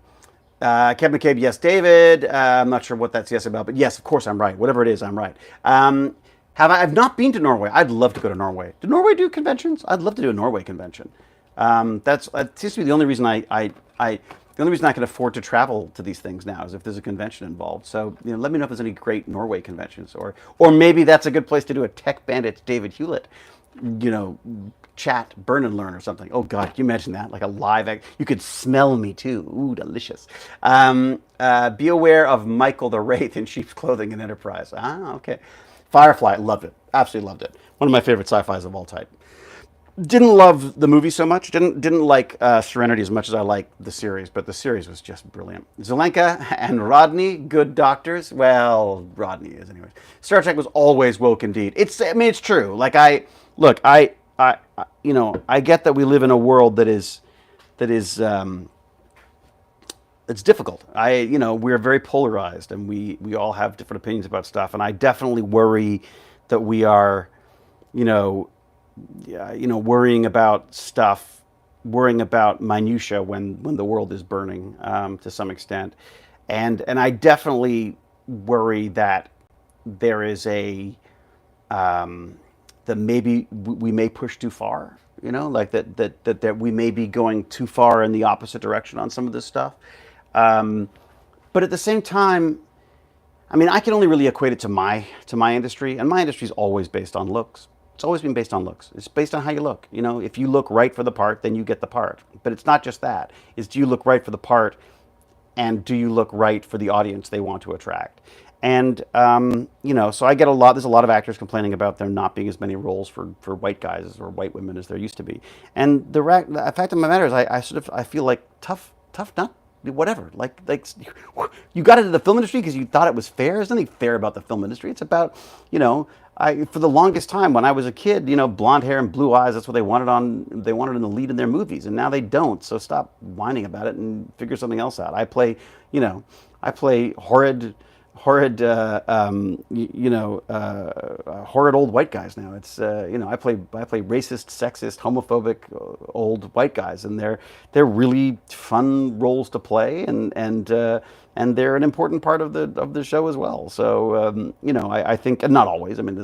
McCabe, yes. David, I'm not sure what that's yes about, but yes, of course I'm right. Whatever it is, I'm right. I've not been to Norway. I'd love to go to Norway. Do Norway do conventions? I'd love to do a Norway convention. That seems to be the only reason the only reason I can afford to travel to these things now is if there's a convention involved. So let me know if there's any great Norway conventions, or maybe that's a good place to do a Tech Bandits David Hewlett, you know, chat, burn and learn or something. Oh God, can you imagine that? Like a live act. You could smell me too. Ooh, delicious. Be aware of Michael the Wraith in sheep's clothing in Enterprise. Ah, okay. Firefly, loved it. Absolutely loved it. One of my favorite sci-fis of all time. Didn't love the movie so much. Didn't like Serenity as much as I like the series, but the series was just brilliant. Zelenka and Rodney, good doctors. Well, Rodney is anyway. Star Trek was always woke indeed. It's true. Like I get that we live in a world that is it's difficult. We're very polarized, and we all have different opinions about stuff. And I definitely worry that we are, you know, worrying about stuff, worrying about minutia when the world is burning to some extent, and I definitely worry that there is that maybe we may push too far. Like that we may be going too far in the opposite direction on some of this stuff. But at the same time, I mean, I can only really equate it to my industry, and my industry is always based on looks. It's always been based on looks. It's based on how you look. If you look right for the part, then you get the part. But it's not just that. It's do you look right for the part, and do you look right for the audience they want to attract? And so I get a lot. There's a lot of actors complaining about there not being as many roles for white guys or white women as there used to be. And the fact of the matter is, I feel like tough nut. Whatever, like you got into the film industry because you thought it was fair. There's nothing fair about the film industry. It's about, for the longest time when I was a kid, blonde hair and blue eyes. That's what they wanted in the lead in their movies, and now they don't. So stop whining about it and figure something else out. I play horrid old white guys now. I play racist, sexist, homophobic old white guys, and they're really fun roles to play, and they're an important part of the show as well. So I think, and not always. I mean,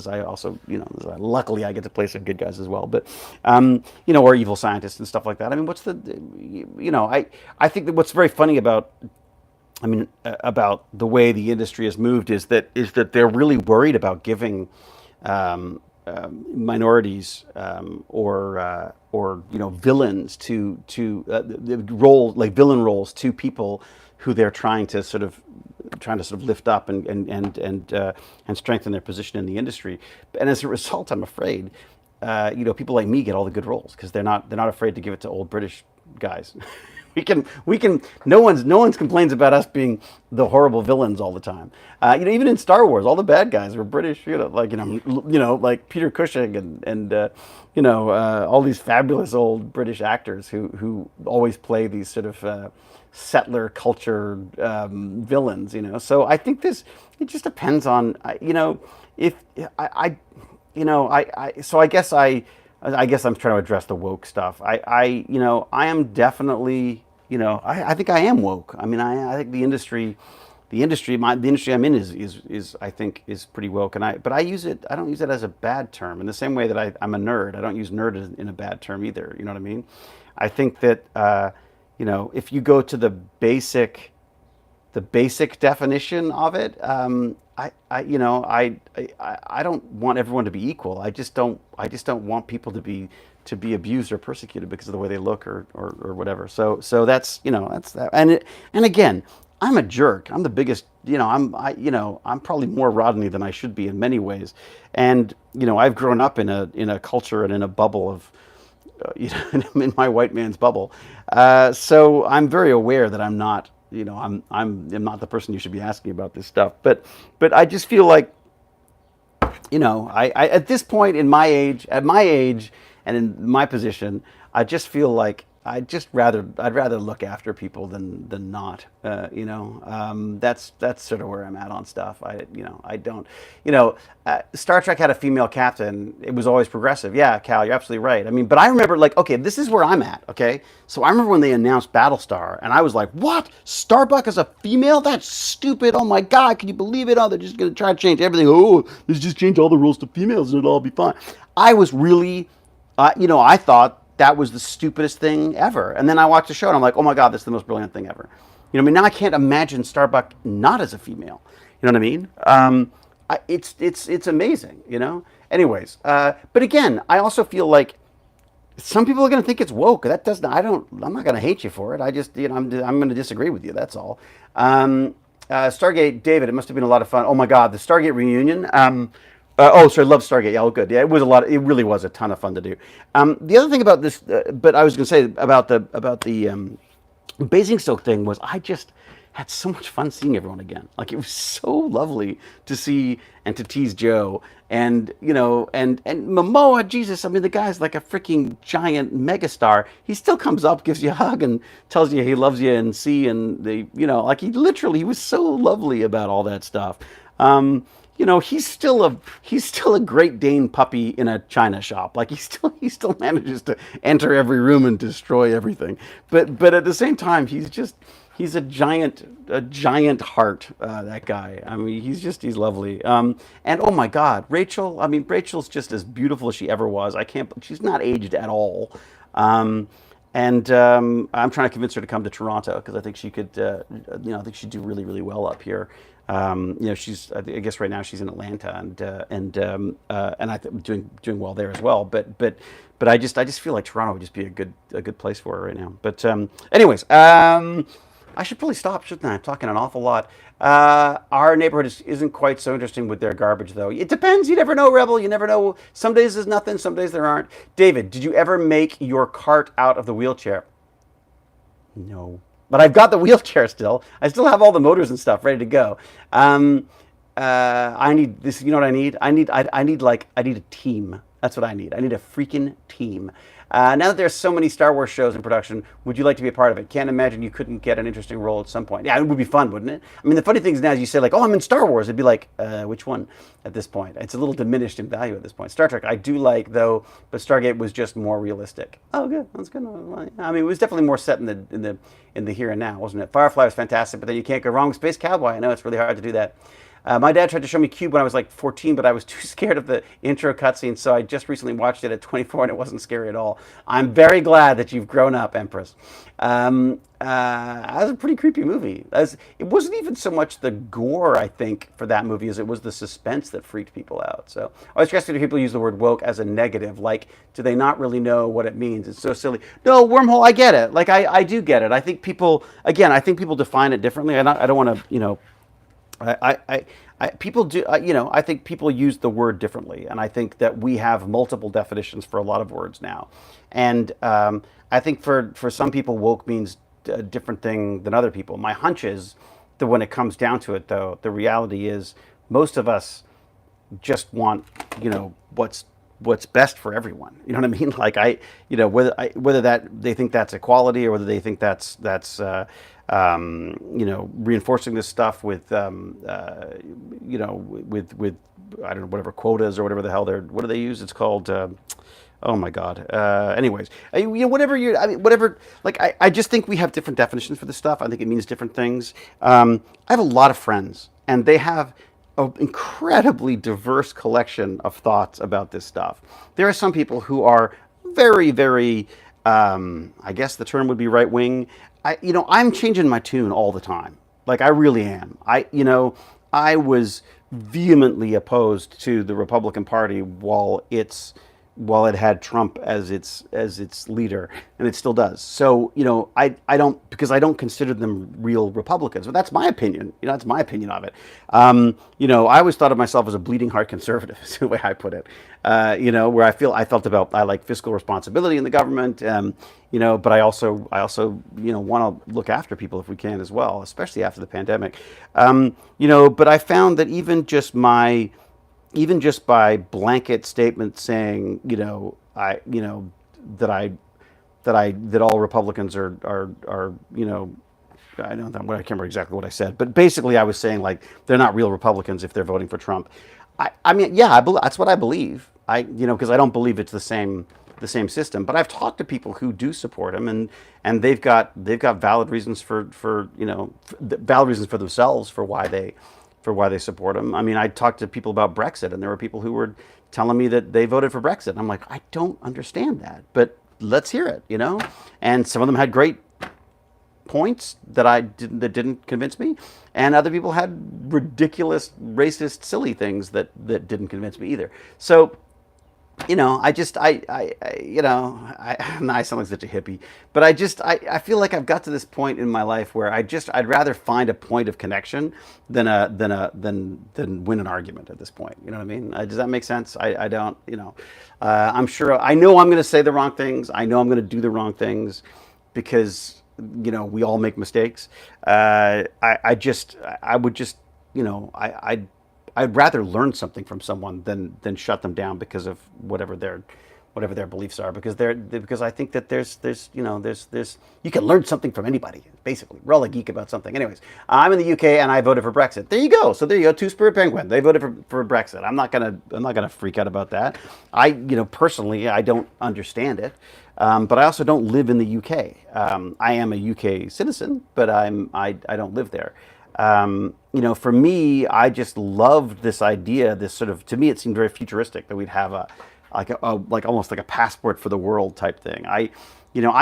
luckily I get to play some good guys as well, but or evil scientists and stuff like that. I mean, I think that what's very funny about the way the industry has moved is that they're really worried about giving minorities or villains to roles like villain roles to people who they're trying to sort of lift up and strengthen their position in the industry. And as a result, I'm afraid people like me get all the good roles because they're not afraid to give it to old British guys. We can. No one's complains about us being the horrible villains all the time. Even in Star Wars, all the bad guys were British. Like Peter Cushing and all these fabulous old British actors who always play these sort of settler culture villains. So I think it just depends on if so I guess I'm trying to address the woke stuff. I am definitely, I think I am woke. I mean, I think the industry I'm in is I think is pretty woke, but I don't use it as a bad term in the same way that I'm a nerd. I don't use nerd in a bad term either. You know what I mean? I think that if you go to the basic definition of it, I don't want everyone to be equal. I just don't want people to be abused or persecuted because of the way they look or whatever. So that's that. And again, I'm a jerk. I'm the biggest. I'm probably more Rodney than I should be in many ways. And I've grown up in a culture and in a bubble of. In my white man's bubble. So I'm very aware that I'm not I'm not the person you should be asking about this stuff. But I just feel like, I at this point in at my age, and in my position, I just feel like I'd rather look after people than not. That's sort of where I'm at on stuff. I don't, Star Trek had a female captain. It was always progressive. Yeah, Cal, you're absolutely right. I mean, but I remember, like, okay, this is where I'm at. Okay, so I remember when they announced Battlestar, and I was like, what? Starbuck is a female? That's stupid. Oh my God, can you believe it? Oh, they're just gonna try to change everything. Oh, let's just change all the rules to females and it'll all be fine. I was really, I thought that was the stupidest thing ever. And then I watched the show and I'm like, oh my God, this is the most brilliant thing ever. I mean, now I can't imagine Starbuck not as a female. You know what I mean? It's amazing, Anyways, but again, I also feel like some people are going to think it's woke. That doesn't. I'm not going to hate you for it. I just, I'm going to disagree with you. That's all. Stargate, David. It must have been a lot of fun. Oh my God, the Stargate reunion. Sorry, love Stargate. Yeah, oh, good. Yeah, it was a lot. It really was a ton of fun to do. The other thing about this, but I was going to say about the Basingstoke thing was I just had so much fun seeing everyone again. Like, it was so lovely to see and to tease Joe and and Momoa. Jesus, I mean, the guy's like a freaking giant megastar. He still comes up, gives you a hug, and tells you he loves you and like he was so lovely about all that stuff. He's still a Great Dane puppy in a china shop. Like, he still manages to enter every room and destroy everything. But at the same time, he's a giant heart. That guy. I mean, he's lovely. And oh my God, Rachel. I mean, Rachel's just as beautiful as she ever was. She's not aged at all. And I'm trying to convince her to come to Toronto because I think she could, I think she'd do really, really well up here. I guess right now she's in Atlanta and doing well there as well. But I just feel like Toronto would just be a good place for her right now. But anyways, I should probably stop, shouldn't I? I'm talking an awful lot. Our neighborhood isn't quite so interesting with their garbage, though. It depends. You never know, Rebel. You never know. Some days there's nothing. Some days there aren't. David, did you ever make your cart out of the wheelchair? No. But I've got the wheelchair still. I still have all the motors and stuff ready to go. I need this. You know what I need? I need a team. That's what I need. I need a freaking team. Now that there's so many Star Wars shows in production, would you like to be a part of it? Can't imagine you couldn't get an interesting role at some point. Yeah, it would be fun, wouldn't it? I mean, the funny thing is now, as you say, like, oh, I'm in Star Wars, it'd be like, which one at this point? It's a little diminished in value at this point. Star Trek, I do like, though, but Stargate was just more realistic. Oh, good. That's good. I mean, it was definitely more set in the here and now, wasn't it? Firefly was fantastic, but then you can't go wrong with Space Cowboy. I know it's really hard to do that. My dad tried to show me Cube when I was like 14, but I was too scared of the intro cutscene, so I just recently watched it at 24, and it wasn't scary at all. I'm very glad that you've grown up, Empress. That was a pretty creepy movie. It wasn't even so much the gore, I think, for that movie as it was the suspense that freaked people out. So I was interested if people use the word woke as a negative. Like, do they not really know what it means? It's so silly. No, wormhole, I get it. Like, I do get it. I think people define it differently. I don't want to, people do, I think people use the word differently, and I think that we have multiple definitions for a lot of words now, and I think for some people, woke means a different thing than other people. My hunch is that when it comes down to it, though, the reality is most of us just want, what's best for everyone. You know what I mean? Like, whether that they think that's equality or whether they think that's reinforcing this stuff with with I don't know, whatever quotas or whatever the hell what do they use? It's called. Oh my God. Anyways, whatever. Like, I just think we have different definitions for this stuff. I think it means different things. I have a lot of friends, and they have an incredibly diverse collection of thoughts about this stuff. There are some people who are very, very, I guess the term would be right wing. I'm changing my tune all the time. Like, I really am. I was vehemently opposed to the Republican Party while its while it had Trump as its leader, and it still does. So I don't, because I don't consider them real Republicans, but that's my opinion. That's my opinion of it. I always thought of myself as a bleeding heart conservative, is the way I put it. Where I felt about, I like fiscal responsibility in the government. But I also want to look after people if we can as well, especially after the pandemic. But I found that even just by blanket statement saying, I, that I, that all Republicans are, I don't know, I can't remember exactly what I said, but basically I was saying like they're not real Republicans if they're voting for Trump. I mean, yeah, that's what I believe. Because I don't believe it's the same system. But I've talked to people who do support him, and they've got valid reasons valid reasons for themselves for why they support him. I mean, I talked to people about Brexit, and there were people who were telling me that they voted for Brexit. And I'm like, I don't understand that, but let's hear it. And some of them had great points that didn't convince me, and other people had ridiculous, racist, silly things that didn't convince me either. So I just, I sound like such a hippie, but I feel like I've got to this point in my life where I'd rather find a point of connection than win an argument at this point. You know what I mean? Does that make sense? I don't, I'm sure, I know I'm going to say the wrong things. I know I'm going to do the wrong things because, we all make mistakes. I would just, I'd rather learn something from someone than shut them down because of whatever their beliefs are, because I think that there's you can learn something from anybody. Basically, we're all a geek about something. Anyways, I'm in the UK and I voted for Brexit. There you go. So there you go. Two Spirit Penguin. They voted for Brexit. I'm not gonna freak out about that. Personally, I don't understand it, but I also don't live in the UK. I am a UK citizen, but I don't live there. For me, I just loved this idea. This sort of, to me, it seemed very futuristic that we'd have like almost like a passport for the world type thing. I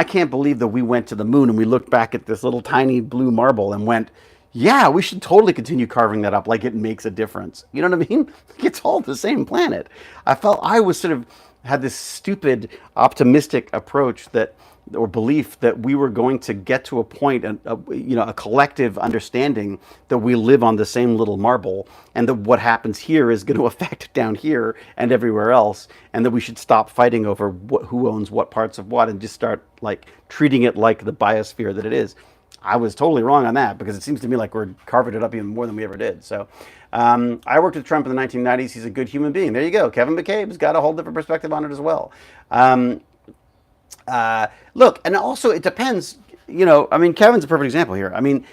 can't believe that we went to the moon and we looked back at this little tiny blue marble and went, yeah, we should totally continue carving that up like it makes a difference. You know what I mean? It's all the same planet. I felt I was sort of had this stupid optimistic approach or belief that we were going to get to a point, a collective understanding that we live on the same little marble, and that what happens here is going to affect down here and everywhere else, and that we should stop fighting over who owns what parts of what, and just start like treating it like the biosphere that it is. I was totally wrong on that, because it seems to me like we're carving it up even more than we ever did. So I worked with Trump in the 1990s. He's a good human being. There you go. Kevin McCabe's got a whole different perspective on it as well. Look, and also it depends. I mean, Kevin's a perfect example here. I mean,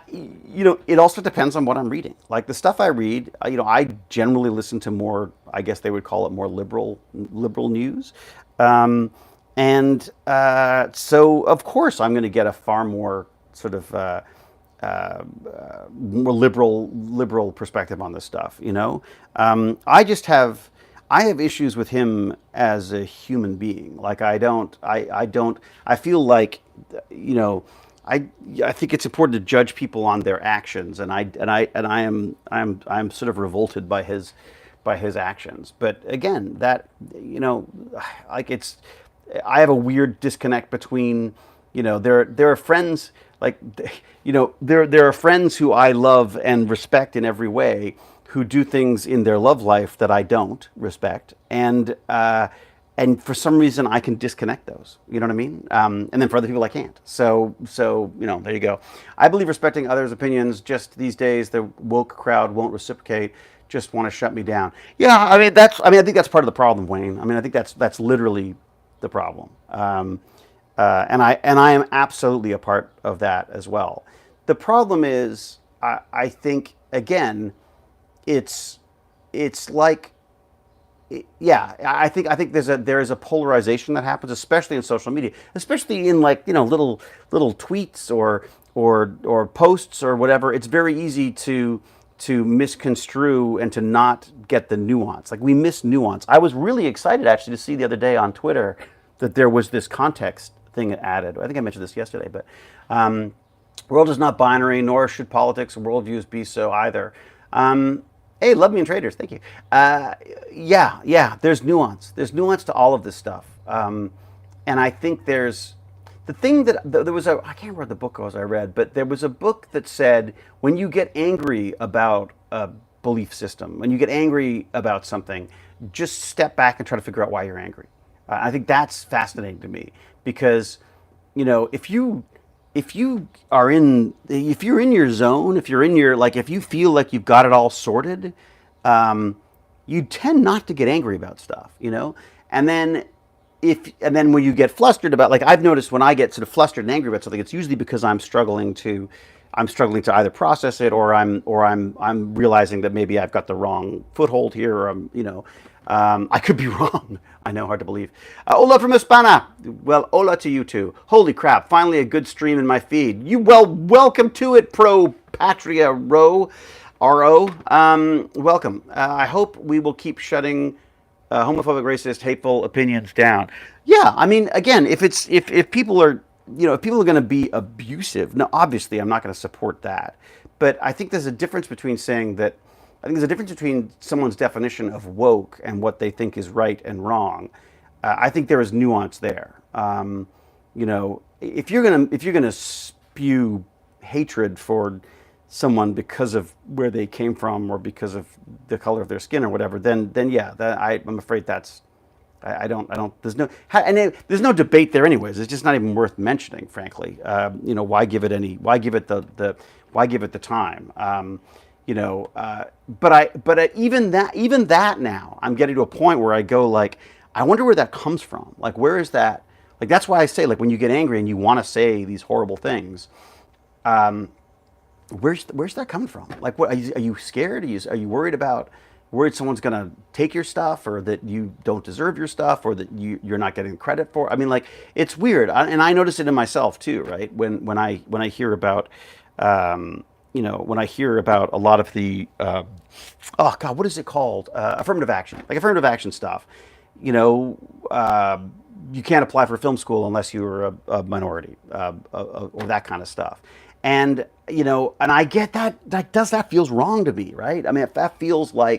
it also depends on what I'm reading. Like the stuff I read, I generally listen to more. I guess they would call it more liberal news, so of course I'm going to get a far more sort of more liberal perspective on this stuff. I have issues with him as a human being. Like I feel like, I think it's important to judge people on their actions, and I'm sort of revolted by his actions. But again, like I have a weird disconnect between, there are friends like, there are friends who I love and respect in every way, who do things in their love life that I don't respect, and for some reason I can disconnect those. You know what I mean? And then for other people I can't. So there you go. I believe respecting others' opinions. Just these days, the woke crowd won't reciprocate. Just want to shut me down. Yeah, I mean I think that's part of the problem, Wayne. I mean, I think that's literally the problem. And I am absolutely a part of that as well. The problem is, I think, again, it's like, yeah, I think there is a polarization that happens, especially in social media, especially in like, little tweets or posts or whatever. It's very easy to misconstrue and to not get the nuance. Like, we miss nuance. I was really excited actually to see the other day on Twitter that there was this context thing added. I think I mentioned this yesterday, but world is not binary, nor should politics or worldviews be so either. Hey, love me and traders. Thank you. Uh, yeah, yeah. There's nuance. There's nuance to all of this stuff, and I think there's the thing that there was a I can't remember what the book was I read, but there was a book that said when you get angry about a belief system, when you get angry about something, just step back and try to figure out why you're angry. I think that's fascinating to me because if you are in if you're in your zone, if you're in your like if you feel like you've got it all sorted, um, you tend not to get angry about stuff, and then and then when you get flustered about, like, I've noticed when I get sort of flustered and angry about something, it's usually because I'm struggling to either process it, or I'm realizing that maybe I've got the wrong foothold here, or I could be wrong. I know, hard to believe. Hola from Hispana. Well, hola to you too. Holy crap! Finally, a good stream in my feed. Welcome to it, Pro Patria Ro. Welcome. I hope we will keep shutting homophobic, racist, hateful opinions down. Yeah, I mean, again, if people are if people are going to be abusive, no, obviously I'm not going to support that. But I think there's a difference between saying that. I think there's a difference between someone's definition of woke and what they think is right and wrong. I think there is nuance there. If you're gonna spew hatred for someone because of where they came from or because of the color of their skin or whatever, then yeah, I'm afraid that's I don't. There's no debate there anyways. It's just not even worth mentioning, frankly. Why give it why give it the time? Even that now, I'm getting to a point where I go like, I wonder where that comes from. Like, where is that? Like, that's why I say, like, when you get angry and you want to say these horrible things, where's that coming from? Like, what are you scared? Are you worried someone's gonna take your stuff, or that you don't deserve your stuff, or that you're not getting credit for? I mean, like, it's weird, and I notice it in myself too, right? When I hear about, when I hear about a lot of the, oh God, what is it called? Affirmative action, like affirmative action stuff. You know, uh, you can't apply for film school unless you're a minority, or that kind of stuff. And I get that. That feels wrong to me, right? I mean, if that feels wrong.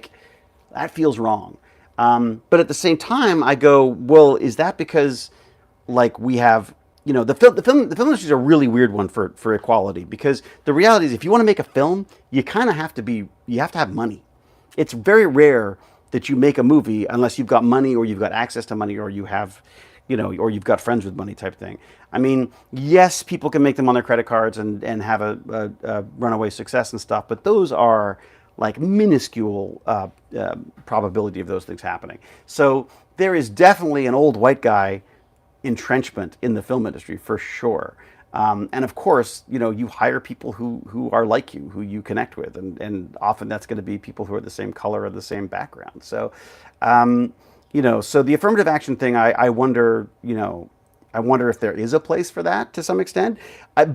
But at the same time, I go, well, is that because, like, we have, the film industry is a really weird one for equality, because the reality is, if you want to make a film, you kind of you have to have money. It's very rare that you make a movie unless you've got money, or you've got access to money, or you have, or you've got friends with money, type thing. I mean, yes, people can make them on their credit cards and have a runaway success and stuff, but those are like minuscule probability of those things happening. So there is definitely an old white guy entrenchment in the film industry for sure. And of course, you hire people who are like you, who you connect with, and often that's going to be people who are the same color or the same background. So, so the affirmative action thing, I wonder if there is a place for that to some extent.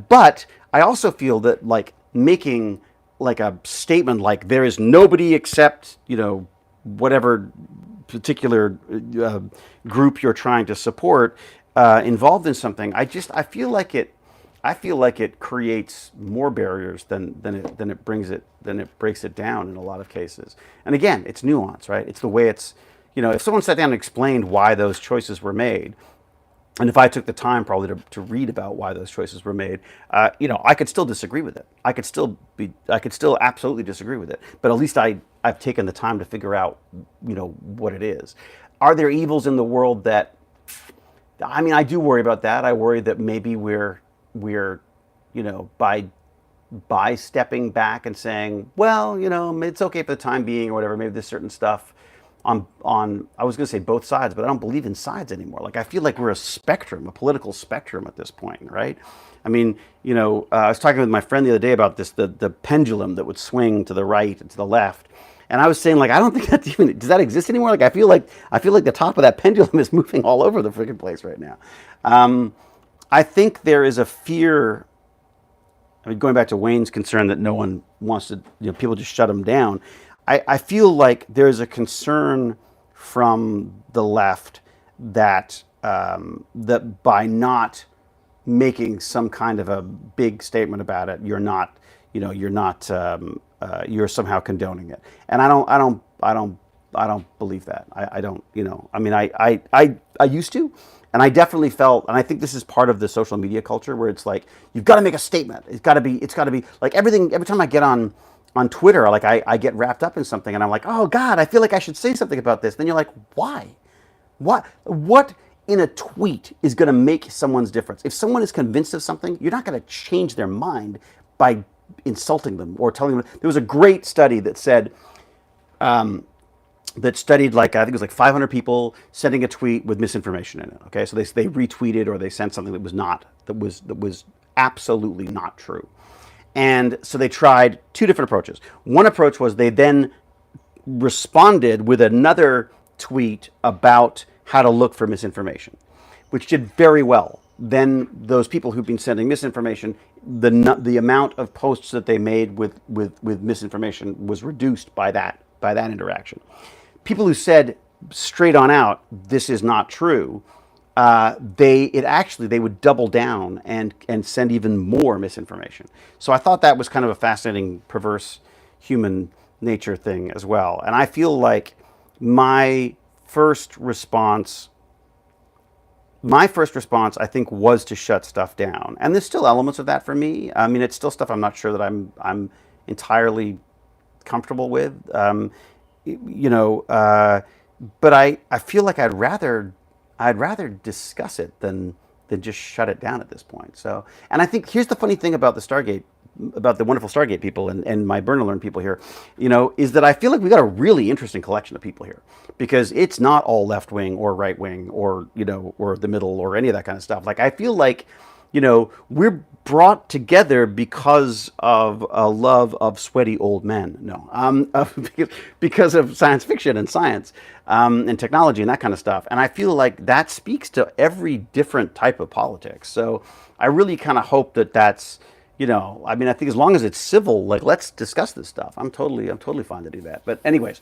But I also feel that, like, making like a statement like there is nobody except whatever particular uh, group you're trying to support involved in something. I feel like it creates more barriers than it breaks it down in a lot of cases. And again, it's nuance, right? It's the way it's if someone sat down and explained why those choices were made, and if I took the time probably to read about why those choices were made, I could still disagree with it. I could still absolutely disagree with it. But at least I've taken the time to figure out, what it is. Are there evils in the world that? I mean, I do worry about that. I worry that maybe we're, by stepping back and saying, well, it's okay for the time being or whatever. Maybe there's certain stuff on I was going to say both sides, but I don't believe in sides anymore. Like, I feel like we're a political spectrum at this point, right? I mean, I was talking with my friend the other day about this, the pendulum that would swing to the right and to the left. And I was saying, like, I don't think does that exist anymore? Like, I feel like the top of that pendulum is moving all over the freaking place right now. I think there is a fear. I mean, going back to Wayne's concern that no one wants to, people just shut them down. I feel like there's a concern from the left that by not making some kind of a big statement about it, you're not you're somehow condoning it. And I don't believe that. I don't, I mean, I used to, and I definitely felt, and I think this is part of the social media culture where it's like, you've got to make a statement. It's got to be like everything. Every time I get on Twitter, like I get wrapped up in something and I'm like, oh God, I feel like I should say something about this. Then you're like, why? What in a tweet is going to make someone's difference? If someone is convinced of something, you're not going to change their mind by insulting them or telling them. There was a great study that said, that studied, like, I think it was like 500 people sending a tweet with misinformation in it. Okay, so they retweeted or they sent something that was absolutely not true. And so they tried two different approaches. One approach was they then responded with another tweet about how to look for misinformation, which did very well. Then those people who've been sending misinformation, the amount of posts that they made with misinformation was reduced by that interaction. People who said straight on out, this is not true, they would double down and send even more misinformation. So I thought that was kind of a fascinating, perverse human nature thing as well. And I feel like my first response, I think, was to shut stuff down. And there's still elements of that for me. I mean, it's still stuff I'm not sure that I'm entirely comfortable with. But I feel like I'd rather discuss it than just shut it down at this point. So, and I think here's the funny thing about the wonderful Stargate people and my Burn&Learn people here, is that I feel like we got a really interesting collection of people here, because it's not all left wing or right wing or or the middle or any of that kind of stuff. Like, I feel like, we're brought together because of a love of sweaty old men. No, because of science fiction and science and technology and that kind of stuff. And I feel like that speaks to every different type of politics. So I really kind of hope that that's, I mean, I think as long as it's civil, like, let's discuss this stuff. I'm totally fine to do that. But anyways,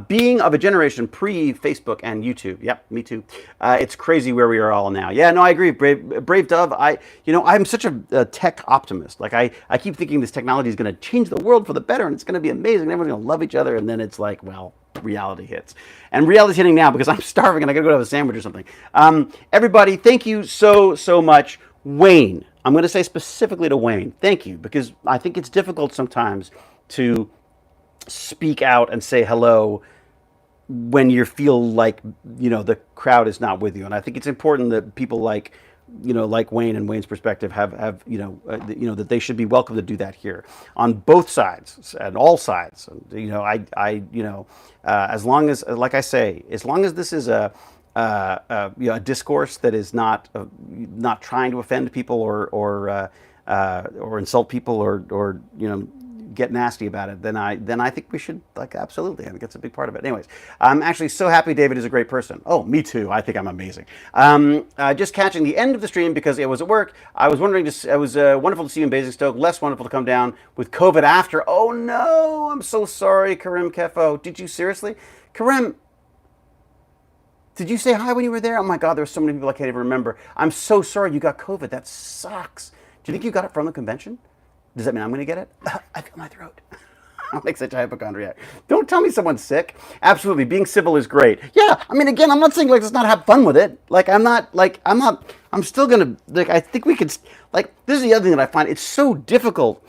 being of a generation pre-Facebook and YouTube, yep, me too. It's crazy where we are all now. Yeah, no, I agree. Brave Dove. I'm such a tech optimist. Like, I keep thinking this technology is going to change the world for the better, and it's going to be amazing. And everyone's going to love each other. And then it's like, well, reality hits. And reality's hitting now because I'm starving and I got to go have a sandwich or something. Everybody, thank you so much. Wayne, I'm going to say specifically to Wayne, thank you, because I think it's difficult sometimes to speak out and say hello when you feel like, the crowd is not with you. And I think it's important that people like Wayne and Wayne's perspective have that they should be welcome to do that here on both sides and all sides. As long as, like I say, as long as this is a discourse that is not trying to offend people or insult people or get nasty about it, then I think we should, like, absolutely. I think that's a big part of it. Anyways, I'm actually so happy David is a great person. Oh, me too. I think I'm amazing. Just catching the end of the stream because it was at work. I was wondering, it was wonderful to see you in Basingstoke. Less wonderful to come down with COVID after. Oh no, I'm so sorry, Karim Kefo. Did you seriously, Karim? Did you say hi when you were there? Oh my God, there were so many people I can't even remember. I'm so sorry you got COVID. That sucks. Do you think you got it from the convention? Does that mean I'm going to get it? I feel my throat. I'm like such a hypochondriac. Don't tell me someone's sick. Absolutely. Being civil is great. Yeah. I mean, again, I'm not saying, like, let's not have fun with it. Like, I'm still going to, like, I think we could, like, this is the other thing that I find. It's so difficult.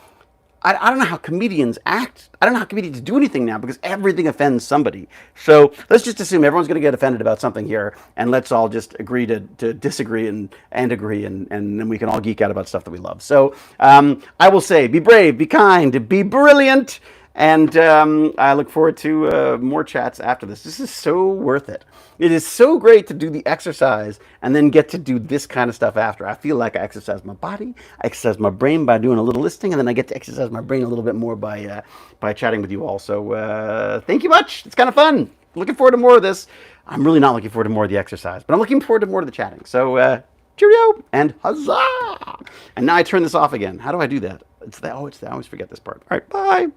I don't know how comedians act. I don't know how comedians do anything now because everything offends somebody. So let's just assume everyone's going to get offended about something here, and let's all just agree to disagree and agree, and then we can all geek out about stuff that we love. So I will say, be brave, be kind, be brilliant, and I look forward to more chats after this. This is so worth it. It is so great to do the exercise and then get to do this kind of stuff after. I feel like I exercise my body, I exercise my brain by doing a little listening, and then I get to exercise my brain a little bit more by chatting with you all. So thank you much. It's kind of fun. Looking forward to more of this. I'm really not looking forward to more of the exercise, but I'm looking forward to more of the chatting. So cheerio and huzzah! And now I turn this off again. How do I do that? I always forget this part. All right, bye.